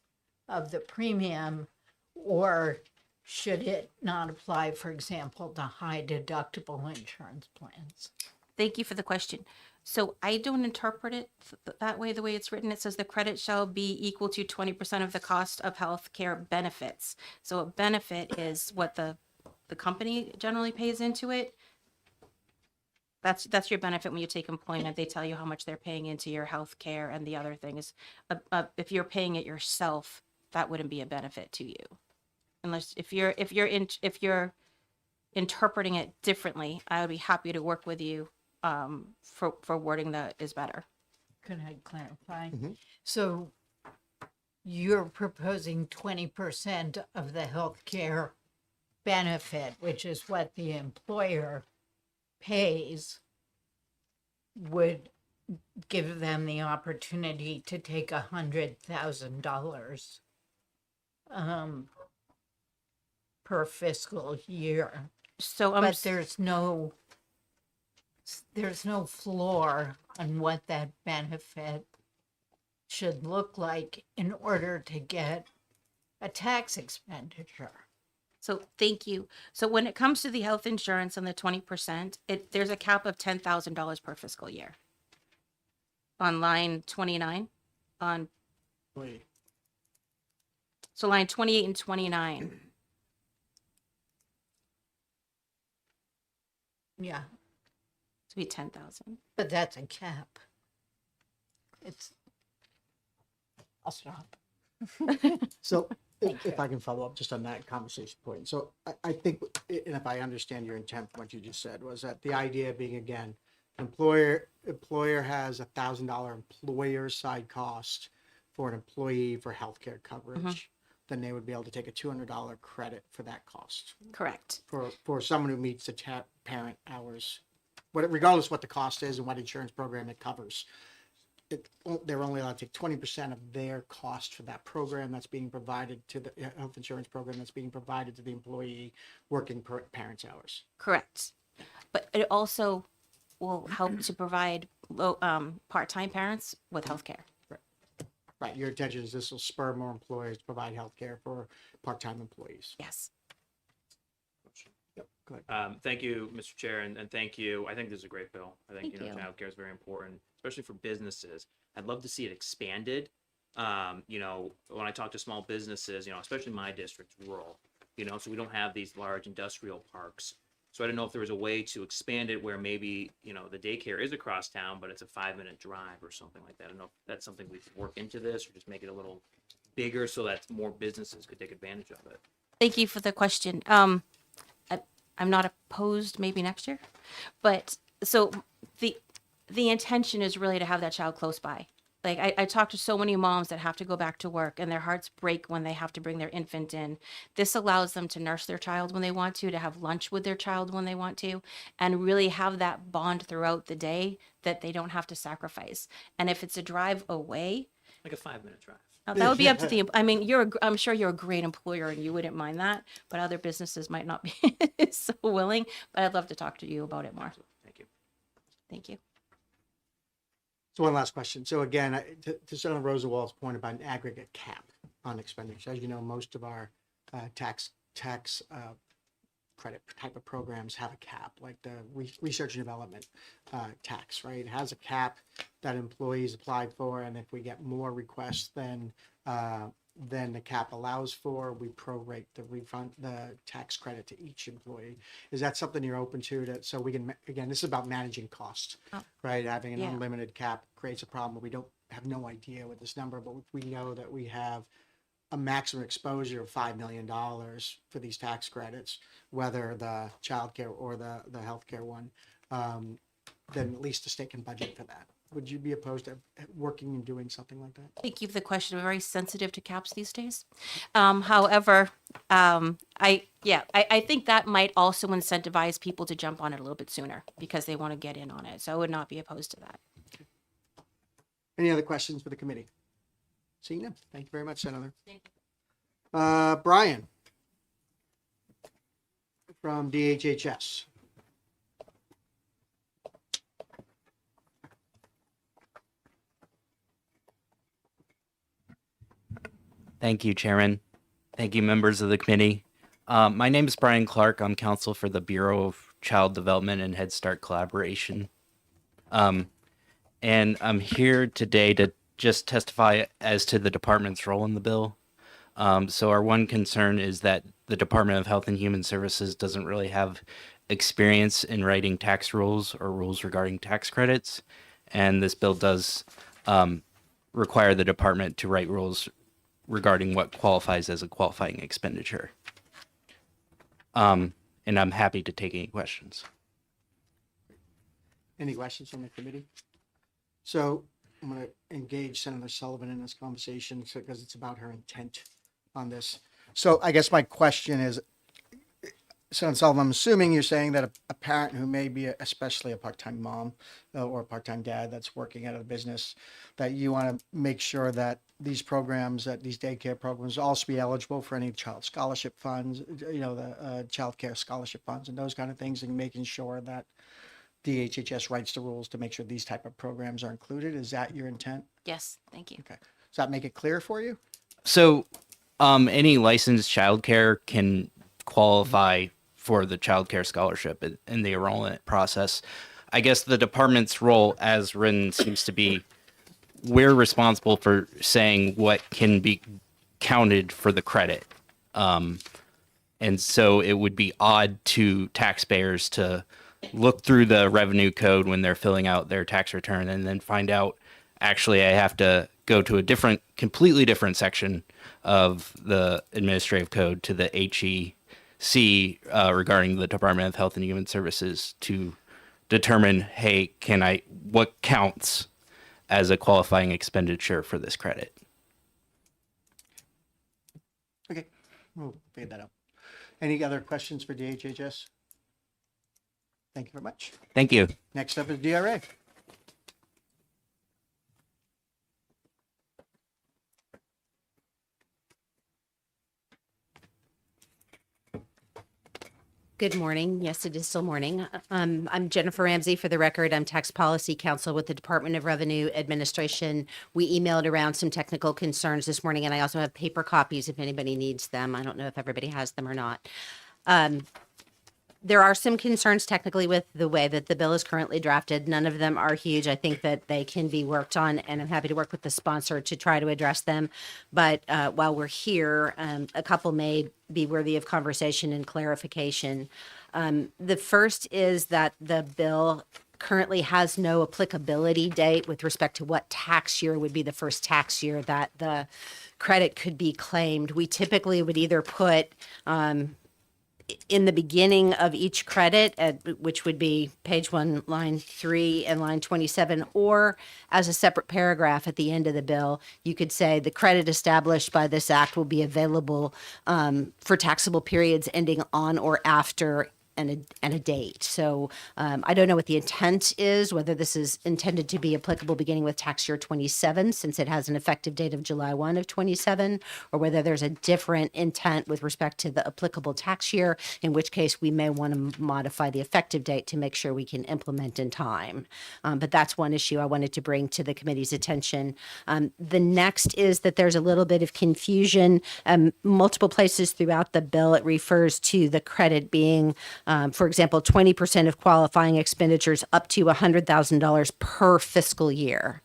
S4: of the premium, or should it not apply, for example, to high deductible insurance plans?
S5: Thank you for the question. So I don't interpret it that way. The way it's written, it says the credit shall be equal to 20% of the cost of health care benefits. So a benefit is what the company generally pays into it. That's your benefit when you take employment. They tell you how much they're paying into your health care, and the other thing is, if you're paying it yourself, that wouldn't be a benefit to you. unless if you're interpreting it differently, I would be happy to work with you for wording that is better.
S4: Can I clarify?
S1: Mm-hmm.
S4: So you're proposing 20% of the healthcare benefit, which is what the employer pays, would give them the opportunity to take $100,000 per fiscal year.
S5: So
S4: But there's no floor on what that benefit should look like in order to get a tax expenditure.
S5: So thank you. So when it comes to the health insurance and the 20%, there's a cap of $10,000 per fiscal year. On line 29, so line 28 and 29.
S4: Yeah,
S5: To be 10,000.
S4: but that's a cap. I'll stop.
S1: So if I can follow up just on that conversation point. So I think, and if I understand your intent from what you just said, was that the idea being, again, employer has $1,000 employer side cost for an employee for healthcare coverage, then they would be able to take a $200 credit for that cost.
S5: Correct.
S1: For someone who meets the parent hours, regardless what the cost is and what insurance program it covers. They're only allowed to take 20% of their cost for that program that's being provided to the health insurance program that's being provided to the employee working parents' hours.
S5: Correct. But it also will help to provide part-time parents with health care.
S1: Right. Your intention is this will spur more employers to provide health care for part-time employees.
S5: Yes.
S1: Yep. Go ahead.
S3: Thank you, Mr. Chair, and thank you. I think this is a great bill. I think,
S5: Thank you.
S3: childcare is very important, especially for businesses. I'd love to see it expanded. When I talk to small businesses, especially my district, rural, so we don't have these large industrial parks. So I don't know if there was a way to expand it where maybe, the daycare is across town, but it's a 5-minute drive or something like that. I don't know if that's something we could work into this or just make it a little bigger so that more businesses could take advantage of it.
S5: Thank you for the question. I'm not opposed maybe next year, but so the intention is really to have that child close by. Like I talk to so many moms that have to go back to work and their hearts break when they have to bring their infant in. This allows them to nurse their child when they want to have lunch with their child when they want to, and really have that bond throughout the day that they don't have to sacrifice. And if it's a drive away,
S3: Like a 5-minute drive.
S5: that would be up to the, I mean, I'm sure you're a great employer and you wouldn't mind that, but other businesses might not be so willing, but I'd love to talk to you about it more.
S3: Thank you.
S5: Thank you.
S1: So one last question. So again, to Senator Rosenwald's point about an aggregate cap on expenditure, as you know, most of our tax credit type of programs have a cap, like the research and development tax, right? It has a cap that employees applied for, and if we get more requests than the cap allows for, we prorate the tax credit to each employee. Is that something you're open to so we can, again, this is about managing cost, right? Having an unlimited cap creates a problem. We don't have no idea with this number, but we know that we have a maximum exposure of $5 million for these tax credits, whether the childcare or the healthcare one, then at least the state can budget for that. Would you be opposed to working and doing something like that?
S5: Thank you for the question. We're very sensitive to caps these days. However, I think that might also incentivize people to jump on it a little bit sooner because they want to get in on it. So I would not be opposed to that.
S1: Any other questions for the committee? Seeing none. Thank you very much, Senator.
S5: Thank you.
S1: Brian from DHHS.
S17: Thank you, Chairman. Thank you, members of the committee. My name is Brian Clark. I'm counsel for the Bureau of Child Development and Head Start Collaboration. And I'm here today to just testify as to the department's role in the bill. So our one concern is that the Department of Health and Human Services doesn't really have experience in writing tax rules or rules regarding tax credits. And this bill does require the department to write rules regarding what qualifies as a qualifying expenditure. And I'm happy to take any questions.
S1: Any questions from the committee? So I'm going to engage Senator Sullivan in this conversation because it's about her intent on this. So I guess my question is, Senator Sullivan, I'm assuming you're saying that a parent who may be especially a part-time mom or a part-time dad that's working out of the business, that you want to make sure that these programs, that these daycare programs also be eligible for any child scholarship funds, the child care scholarship funds and those kind of things, and making sure that DHHS writes the rules to make sure these type of programs are included. Is that your intent?
S5: Yes, thank you.
S1: Okay. Does that make it clear for you?
S17: So, any licensed childcare can qualify for the childcare scholarship in the enrollment process. I guess the department's role as written seems to be we're responsible for saying what can be counted for the credit. And so it would be odd to taxpayers to look through the revenue code when they're filling out their tax return and then find out, actually, I have to go to a completely different section of the administrative code to the HEC regarding the Department of Health and Human Services to determine, hey, what counts as a qualifying expenditure for this credit?
S1: Okay, we'll figure that out. Any other questions for DHHS? Thank you very much.
S17: Thank you.
S1: Next up is DRA.
S18: Good morning. Yes, it is still morning. I'm Jennifer Ramsey. For the record, I'm Tax Policy Counsel with the Department of Revenue Administration. We emailed around some technical concerns this morning, and I also have paper copies if anybody needs them. I don't know if everybody has them or not. There are some concerns technically with the way that the bill is currently drafted. None of them are huge. I think that they can be worked on, and I'm happy to work with the sponsor to try to address them. But while we're here, a couple may be worthy of conversation and clarification. The first is that the bill currently has no applicability date with respect to what tax year would be the first tax year that the credit could be claimed. We typically would either put in the beginning of each credit, which would be page 1, line 3 and line 27, or as a separate paragraph at the end of the bill, you could say the credit established by this act will be available for taxable periods ending on or after and a date. So I don't know what the intent is, whether this is intended to be applicable beginning with tax year 27, since it has an effective date of July 1 of 27, or whether there's a different intent with respect to the applicable tax year, in which case we may want to modify the effective date to make sure we can implement in time. But that's one issue I wanted to bring to the committee's attention. The next is that there's a little bit of confusion. Multiple places throughout the bill, it refers to the credit being for example, 20% of qualifying expenditures up to $100,000 per fiscal year.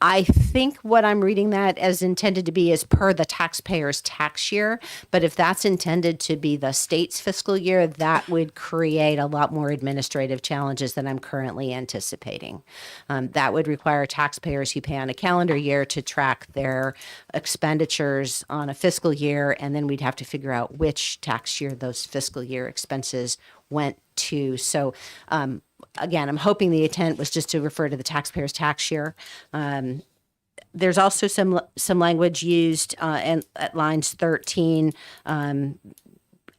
S18: I think what I'm reading that as intended to be is per the taxpayer's tax year. But if that's intended to be the state's fiscal year, that would create a lot more administrative challenges than I'm currently anticipating. That would require taxpayers who pay on a calendar year to track their expenditures on a fiscal year, and then we'd have to figure out which tax year those fiscal year expenses went to. So again, I'm hoping the intent was just to refer to the taxpayer's tax year. There's also some language used at lines 13.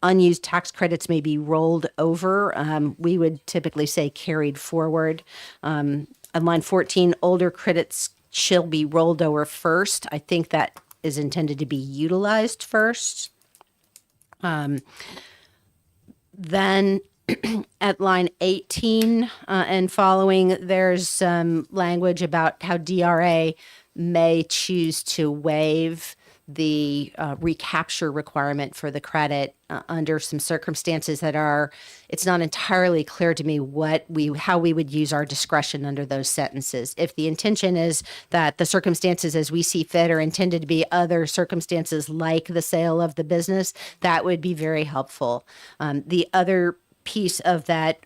S18: Unused tax credits may be rolled over. We would typically say carried forward. On line 14, older credits shall be rolled over first. I think that is intended to be utilized first. Then at line 18 and following, there's some language about how DRA may choose to waive the recapture requirement for the credit under some circumstances that are, it's not entirely clear to me how we would use our discretion under those sentences. If the intention is that the circumstances as we see fit are intended to be other circumstances like the sale of the business, that would be very helpful. The other piece of that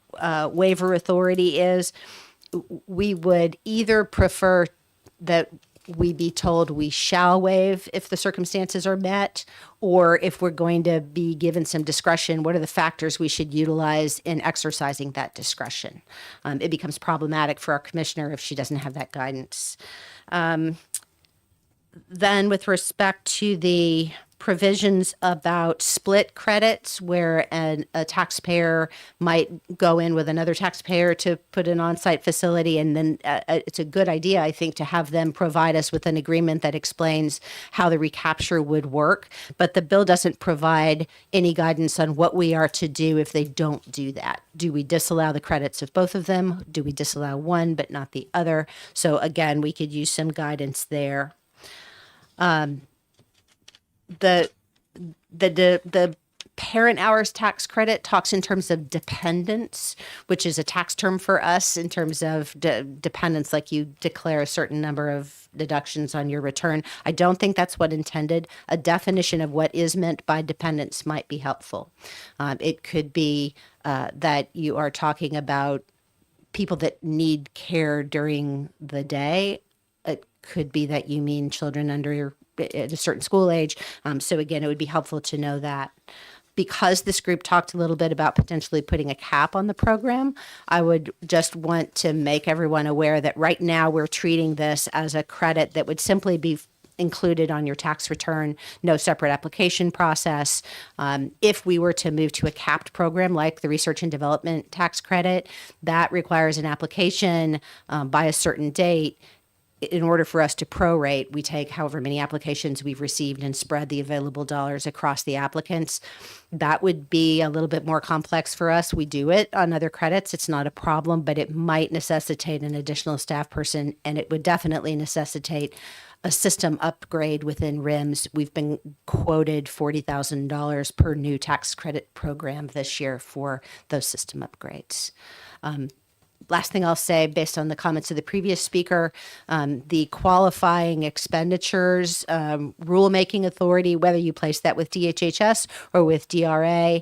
S18: waiver authority is we would either prefer that we be told we shall waive if the circumstances are met, or if we're going to be given some discretion, what are the factors we should utilize in exercising that discretion? It becomes problematic for our commissioner if she doesn't have that guidance. Then with respect to the provisions about split credits where a taxpayer might go in with another taxpayer to put an on-site facility, and then it's a good idea, I think, to have them provide us with an agreement that explains how the recapture would work. But the bill doesn't provide any guidance on what we are to do if they don't do that. Do we disallow the credits of both of them? Do we disallow one but not the other? So again, we could use some guidance there. The parent hours tax credit talks in terms of dependence, which is a tax term for us in terms of dependence, like you declare a certain number of deductions on your return. I don't think that's what intended. A definition of what is meant by dependence might be helpful. It could be that you are talking about people that need care during the day. It could be that you mean children under at a certain school age. So again, it would be helpful to know that. Because this group talked a little bit about potentially putting a cap on the program, I would just want to make everyone aware that right now we're treating this as a credit that would simply be included on your tax return, no separate application process. If we were to move to a capped program like the research and development tax credit, that requires an application by a certain date. In order for us to prorate, we take however many applications we've received and spread the available dollars across the applicants. That would be a little bit more complex for us. We do it on other credits. It's not a problem, but it might necessitate an additional staff person, and it would definitely necessitate a system upgrade within RIMS. We've been quoted $40,000 per new tax credit program this year for those system upgrades. Last thing I'll say, based on the comments of the previous speaker, the qualifying expenditures rulemaking authority, whether you place that with DHHS or with DRA,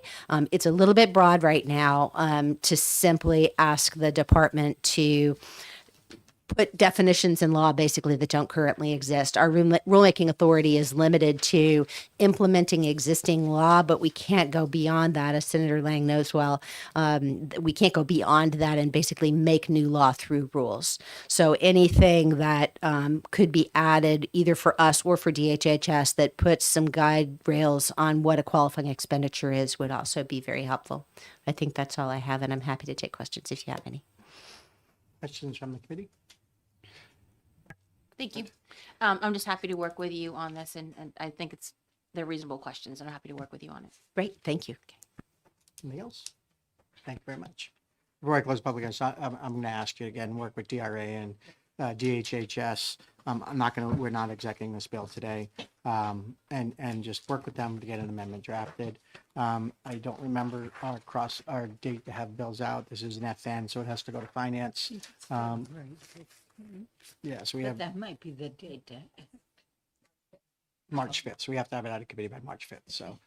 S18: it's a little bit broad right now to simply ask the department to put definitions in law basically that don't currently exist. Our rulemaking authority is limited to implementing existing law, but we can't go beyond that, as Senator Lang knows well. We can't go beyond that and basically make new law through rules. So anything that could be added either for us or for DHHS that puts some guide rails on what a qualifying expenditure is would also be very helpful. I think that's all I have, and I'm happy to take questions if you have any.
S1: Questions from the committee?
S5: Thank you. I'm just happy to work with you on this, and I think they're reasonable questions, and I'm happy to work with you on it.
S18: Great, thank you.
S1: Anything else? Thank you very much. Before I close public, I'm going to ask you again, work with DRA and DHHS. We're not executing this bill today, and just work with them to get an amendment drafted. I don't remember our date to have bills out. This is an FN, so it has to go to finance. Yeah, so we have
S4: That might be the date.
S1: March 5th. So we have to have it out of committee by March 5th. So,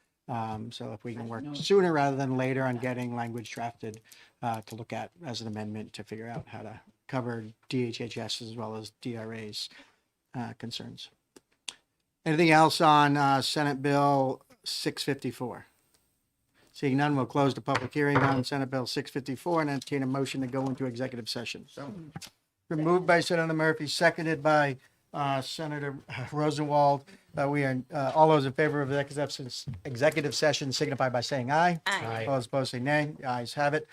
S1: so if we can work sooner rather than later on getting language drafted to look at as an amendment to figure out how to cover DHHS as well as DRA's concerns. Anything else on Senate Bill 654? Seeing none, we'll close the public hearing on Senate Bill 654 and entertain a motion to go into executive session. So, been moved by Senator Murphy, seconded by Senator Rosenwald. We are all those in favor of executive session signify by saying aye.
S18: Aye.
S1: All those opposed say nay. The ayes have it.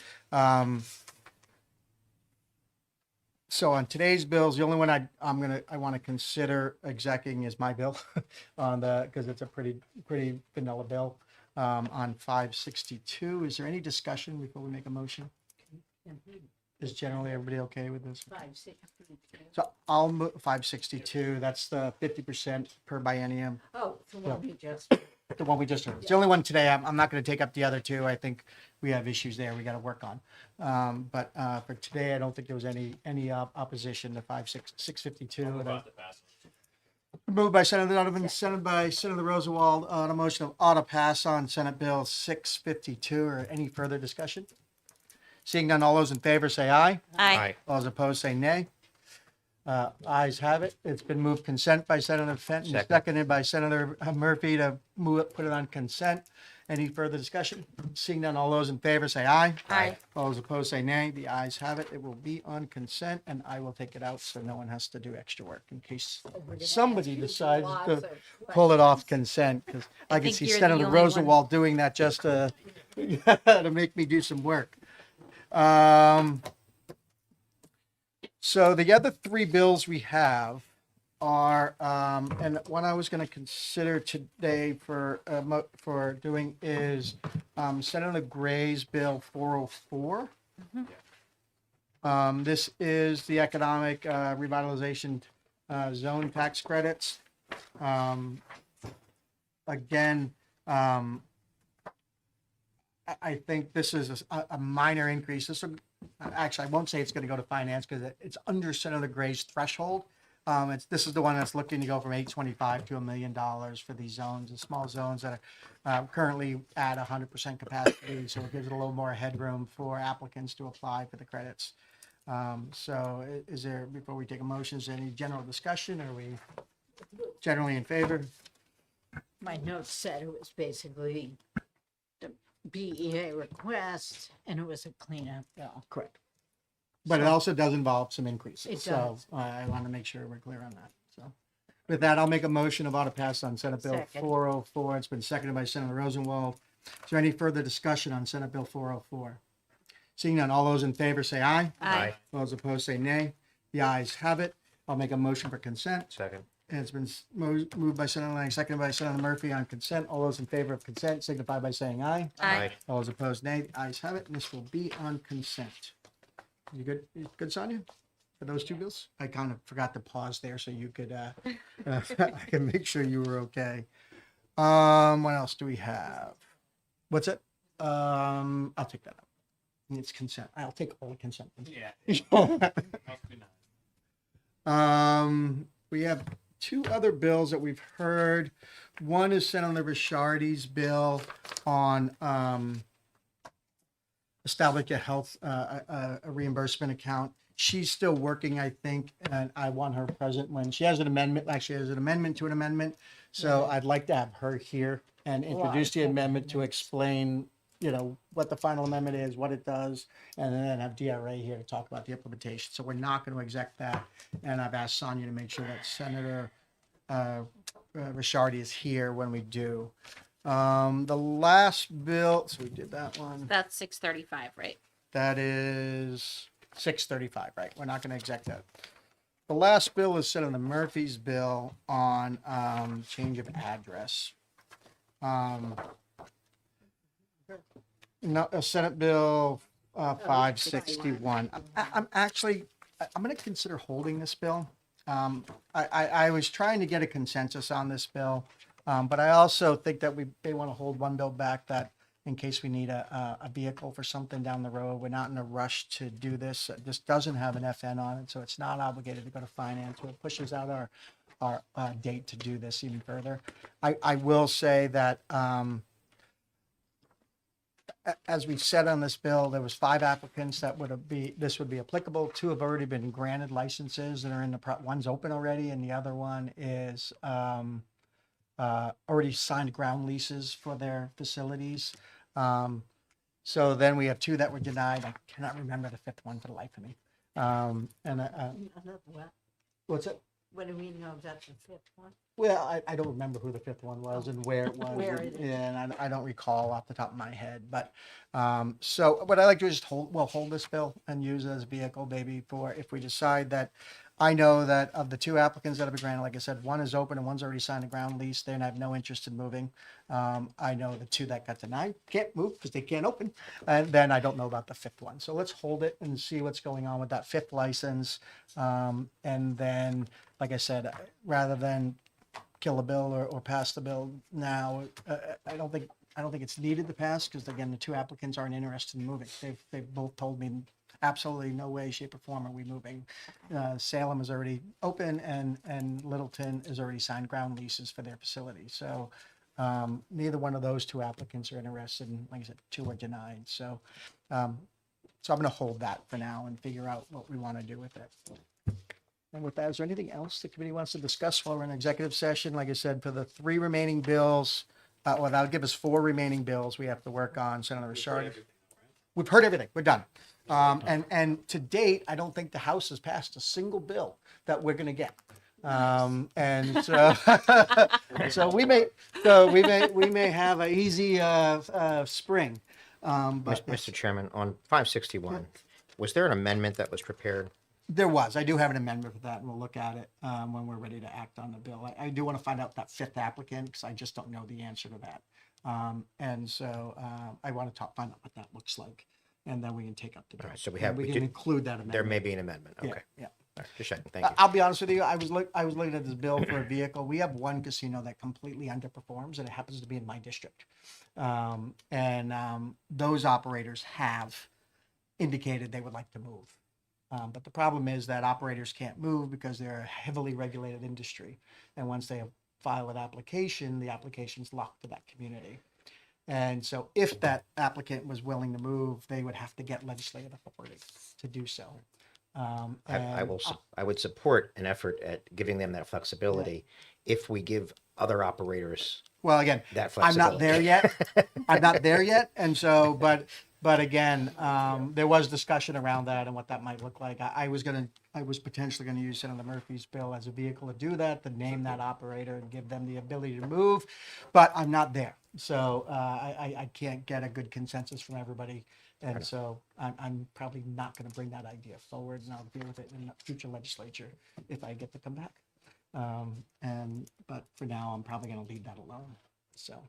S1: So on today's bills, the only one I want to consider executing is my bill on because it's a pretty vanilla bill on 562. Is there any discussion before we make a motion? Is generally everybody okay with this?
S4: 562.
S1: So I'll move 562. That's the 50% per biennium.
S4: Oh, so
S1: Yeah.
S4: what we just.
S1: The one we just heard. It's the only one today. I'm not going to take up the other two. I think we have issues there we got to work on. But for today, I don't think there was any opposition to 652. Moved by Senator Donovan, seconded by Senator Rosenwald on a motion of auto pass on Senate Bill 652. Or any further discussion? Seeing none, all those in favor say aye.
S5: Aye.
S1: All those opposed say nay. Ayes have it. It's been moved consent by Senator Fenton,
S16: Second.
S1: seconded by Senator Murphy to move it, put it on consent. Any further discussion? Seeing none, all those in favor say aye.
S5: Aye.
S1: All those opposed say nay. The ayes have it. It will be on consent, and I will take it out so no one has to do extra work in case somebody decides to pull it off consent. Because I can
S5: think
S1: see
S5: you're the
S1: Senator
S5: only one.
S1: Rosenwald doing that just to make me do some work. So the other three bills we have are, and one I was going to consider today for doing is Senator Gray's Bill 404. This is the economic revitalization zone tax credits. Again, I think this is a minor increase. This will, actually, I won't say it's going to go to finance because it's under Senator Gray's threshold. This is the one that's looking to go from $825 to $1 million for these zones, the small zones that are currently at 100% capacity. So it gives it a little more headroom for applicants to apply for the credits. So is there, before we take a motion, is there any general discussion? Are we generally in favor?
S4: My notes said it was basically the BEA request and it was a cleanup bill.
S1: Correct. But it also does involve some increases.
S4: It
S1: So
S4: does.
S1: I want to make sure we're clear on that. So with that, I'll make a motion about a pass on Senate Bill
S4: Second.
S1: 404. It's been seconded by Senator Rosenwald. Is there any further discussion on Senate Bill 404? Seeing none, all those in favor say aye.
S5: Aye.
S1: Those opposed say nay. The ayes have it. I'll make a motion for consent.
S16: Second.
S1: And it's been moved by Senator Lang, seconded by Senator Murphy on consent. All those in favor of consent signify by saying aye.
S5: Aye.
S1: All those opposed, nay. The ayes have it, and this will be on consent. You good? You good, Sonia? For those two bills? I kind of forgot to pause there so you could, I can make sure you were okay. What else do we have? What's it? I'll take that up. It's consent. I'll take all the consent. Yeah. We have two other bills that we've heard. One is Senator Ricciardi's bill on establish a health a reimbursement account. She's still working, I think, and I want her present when she has an amendment. Actually, there's an amendment to an amendment, so I'd like to have her here and introduce the amendment to explain, what the final amendment is, what it does, and then have DRA here to talk about the implementation. So we're not going to exec that, and I've asked Sonia to make sure that Senator Ricciardi is here when we do. The last bill, so we did that one.
S5: That's 635, right?
S1: That is 635, right? We're not going to exec that. The last bill is Senator Murphy's bill on change of address. Senate Bill 561. I'm going to consider holding this bill. I was trying to get a consensus on this bill, but I also think that we may want to hold one bill back that in case we need a vehicle for something down the road. We're not in a rush to do this. This doesn't have an FN on it, so it's not obligated to go to finance. So it pushes out our date to do this even further. I will say that as we said on this bill, there was 5 applicants that this would be applicable. 2 have already been granted licenses and are in one's open already, and the other one is already signed ground leases for their facilities. So then we have 2 that were denied. I cannot remember the 5th one for the life of me. What's it?
S4: What do we know that's the 5th one?
S1: Well, I don't remember who the 5th one was and where it was.
S4: Where it is.
S1: And I don't recall off the top of my head. But so what I like to do is just hold this bill and use it as a vehicle, maybe, for if we decide that. I know that of the 2 applicants that have been granted, like I said, one is open and one's already signed a ground lease. They have no interest in moving. I know the 2 that got denied can't move because they can't open. And then I don't know about the 5th one. So let's hold it and see what's going on with that 5th license. And then, like I said, rather than kill the bill or pass the bill now, I don't think it's needed to pass because, again, the 2 applicants aren't interested in moving. They've both told me absolutely no way, shape, or form are we moving. Salem is already open and Littleton is already signed ground leases for their facility. So neither one of those 2 applicants are interested, and like I said, 2 are denied. So I'm going to hold that for now and figure out what we want to do with it. And with that, is there anything else the committee wants to discuss while we're in executive session? Like I said, for the 3 remaining bills, well, that'll give us 4 remaining bills we have to work on. Senator Richard. We've heard everything. We're done. And to date, I don't think the House has passed a single bill that we're going to get. And so, so we may have an easy spring. But
S16: Mr. Chairman, on 561, was there an amendment that was prepared?
S1: there was. I do have an amendment for that, and we'll look at it when we're ready to act on the bill. I do want to find out that 5th applicant because I just don't know the answer to that. And so I want to find out what that looks like, and then we can take up the bill.
S16: All right, so we
S1: And can include that amendment.
S16: There may be an amendment.
S1: Yeah,
S16: Okay.
S1: yeah.
S16: All right, just checking. Thank you.
S1: I'll be honest with you. I was looking at this bill for a vehicle. We have one casino that completely underperforms, and it happens to be in my district. Those operators have indicated they would like to move. But the problem is that operators can't move because they're a heavily regulated industry. And once they file an application, the application's locked to that community. And so if that applicant was willing to move, they would have to get legislative authority to do so.
S16: I would support an effort at giving them that flexibility if we give other operators
S1: Well, again,
S16: that
S1: I'm not
S16: flexibility.
S1: there yet. I'm not there yet. And so, but again, there was discussion around that and what that might look like. I was potentially going to use Senator Murphy's bill as a vehicle to do that, to name that operator and give them the ability to move, but I'm not there. So I can't get a good consensus from everybody. And so I'm probably not going to bring that idea forward, and I'll deal with it in the future legislature if I get to come back. But for now, I'm probably going to leave that alone. So,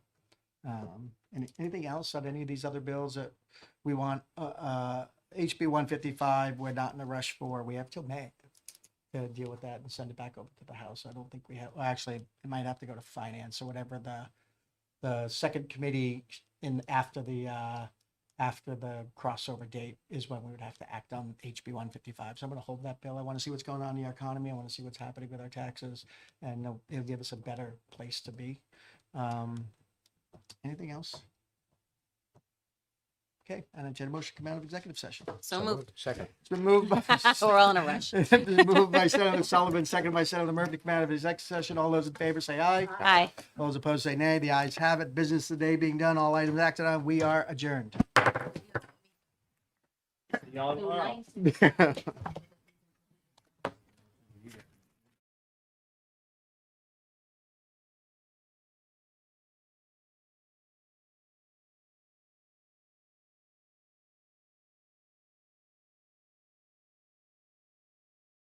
S1: anything else on any of these other bills that we want? HB 155, we're not in a rush for. We have till May to deal with that and send it back over to the House. I don't think we have. Well, actually, it might have to go to Finance or whatever the second committee after the crossover date is when we would have to act on HB 155. So I'm going to hold that bill. I want to see what's going on in the economy. I want to see what's happening with our taxes, and it'll give us a better place to be. Anything else? Okay, and a motion to come out of executive session.
S5: So moved.
S16: Second.
S1: It's been moved by
S5: We're all in a rush.
S1: It's been moved by Senator Sullivan, seconded by Senator Murphy, to come out of executive session. All those in favor say aye.
S5: Aye.
S1: Those opposed say nay. The ayes have it. Business today being done. All items acted on. We are adjourned.
S3: Y'all tomorrow.